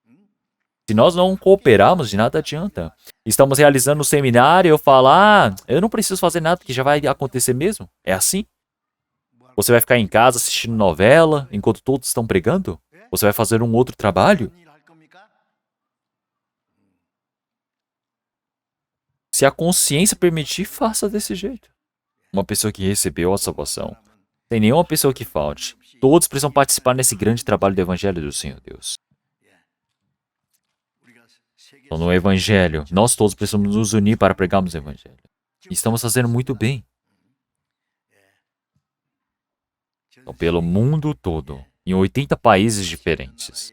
Se nós não cooperarmos, de nada adianta. Estamos realizando um seminário e eu falo, eu não preciso fazer nada, porque já vai acontecer mesmo. É assim? Você vai ficar em casa assistindo novela, enquanto todos estão pregando? Você vai fazer um outro trabalho? Se a consciência permitir, faça desse jeito. Uma pessoa que recebeu a salvação, sem nenhuma pessoa que falte. Todos precisam participar nesse grande trabalho do Evangelho do Senhor Deus. Então, no Evangelho, nós todos precisamos nos unir para pregarmos o Evangelho. E estamos fazendo muito bem. Então, pelo mundo todo, em 80 países diferentes.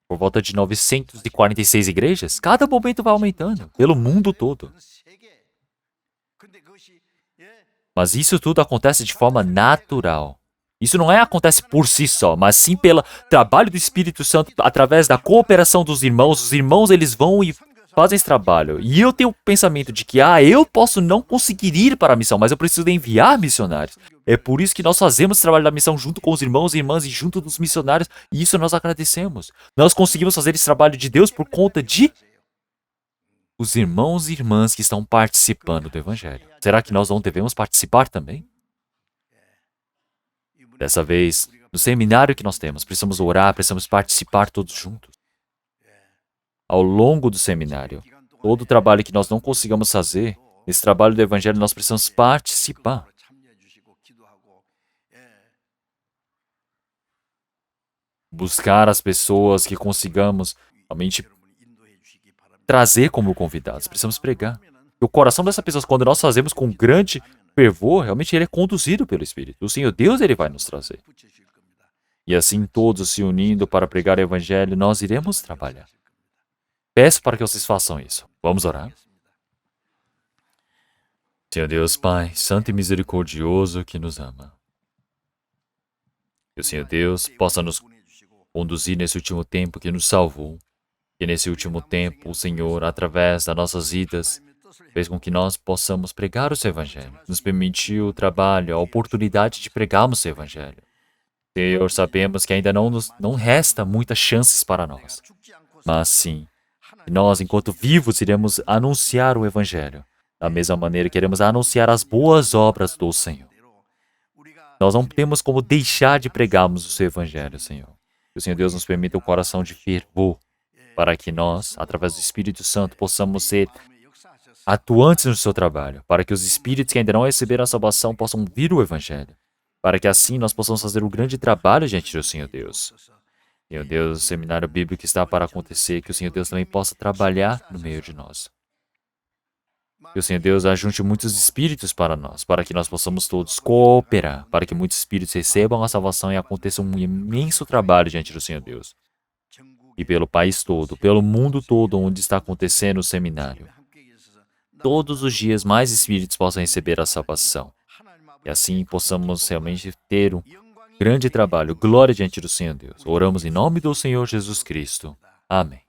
Por volta de 946 igrejas, cada momento vai aumentando, pelo mundo todo. Mas isso tudo acontece de forma natural. Isso não acontece por si só, mas sim pelo trabalho do Espírito Santo, através da cooperação dos irmãos. Os irmãos, eles vão e fazem esse trabalho. E eu tenho o pensamento de que, eu posso não conseguir ir para a missão, mas eu preciso enviar missionários. É por isso que nós fazemos o trabalho da missão junto com os irmãos e irmãs e junto dos missionários. E isso nós agradecemos. Nós conseguimos fazer esse trabalho de Deus por conta de os irmãos e irmãs que estão participando do Evangelho. Será que nós não devemos participar também? Dessa vez, no seminário que nós temos, precisamos orar, precisamos participar todos juntos. Ao longo do seminário, todo o trabalho que nós não consigamos fazer, nesse trabalho do Evangelho, nós precisamos participar. Buscar as pessoas que consigamos realmente trazer como convidados. Precisamos pregar. E o coração dessas pessoas, quando nós fazemos com grande fervor, realmente ele é conduzido pelo Espírito. O Senhor Deus, ele vai nos trazer. E assim, todos se unindo para pregar o Evangelho, nós iremos trabalhar. Peço para que vocês façam isso. Vamos orar? Senhor Deus, Pai, santo e misericordioso que nos ama. Que o Senhor Deus possa nos conduzir nesse último tempo que nos salvou. Que nesse último tempo, o Senhor, através das nossas vidas, fez com que nós possamos pregar o seu Evangelho. Nos permitiu o trabalho, a oportunidade de pregarmos o Evangelho. Senhor, sabemos que ainda não resta muitas chances para nós. Mas sim, nós, enquanto vivos, iremos anunciar o Evangelho. Da mesma maneira, queremos anunciar as boas obras do Senhor. Nós não temos como deixar de pregarmos o seu Evangelho, Senhor. Que o Senhor Deus nos permita um coração de fervor, para que nós, através do Espírito Santo, possamos ser atuantes no seu trabalho, para que os espíritos que ainda não receberam a salvação possam vir o Evangelho, para que assim nós possamos fazer um grande trabalho diante do Senhor Deus. Senhor Deus, o seminário bíblico está para acontecer, que o Senhor Deus também possa trabalhar no meio de nós. Que o Senhor Deus ajunte muitos espíritos para nós, para que nós possamos todos cooperar, para que muitos espíritos recebam a salvação e aconteça um imenso trabalho diante do Senhor Deus. E pelo país todo, pelo mundo todo onde está acontecendo o seminário, todos os dias mais espíritos possam receber a salvação. E assim possamos realmente ter um grande trabalho, glória diante do Senhor Deus. Oramos em nome do Senhor Jesus Cristo. Amém.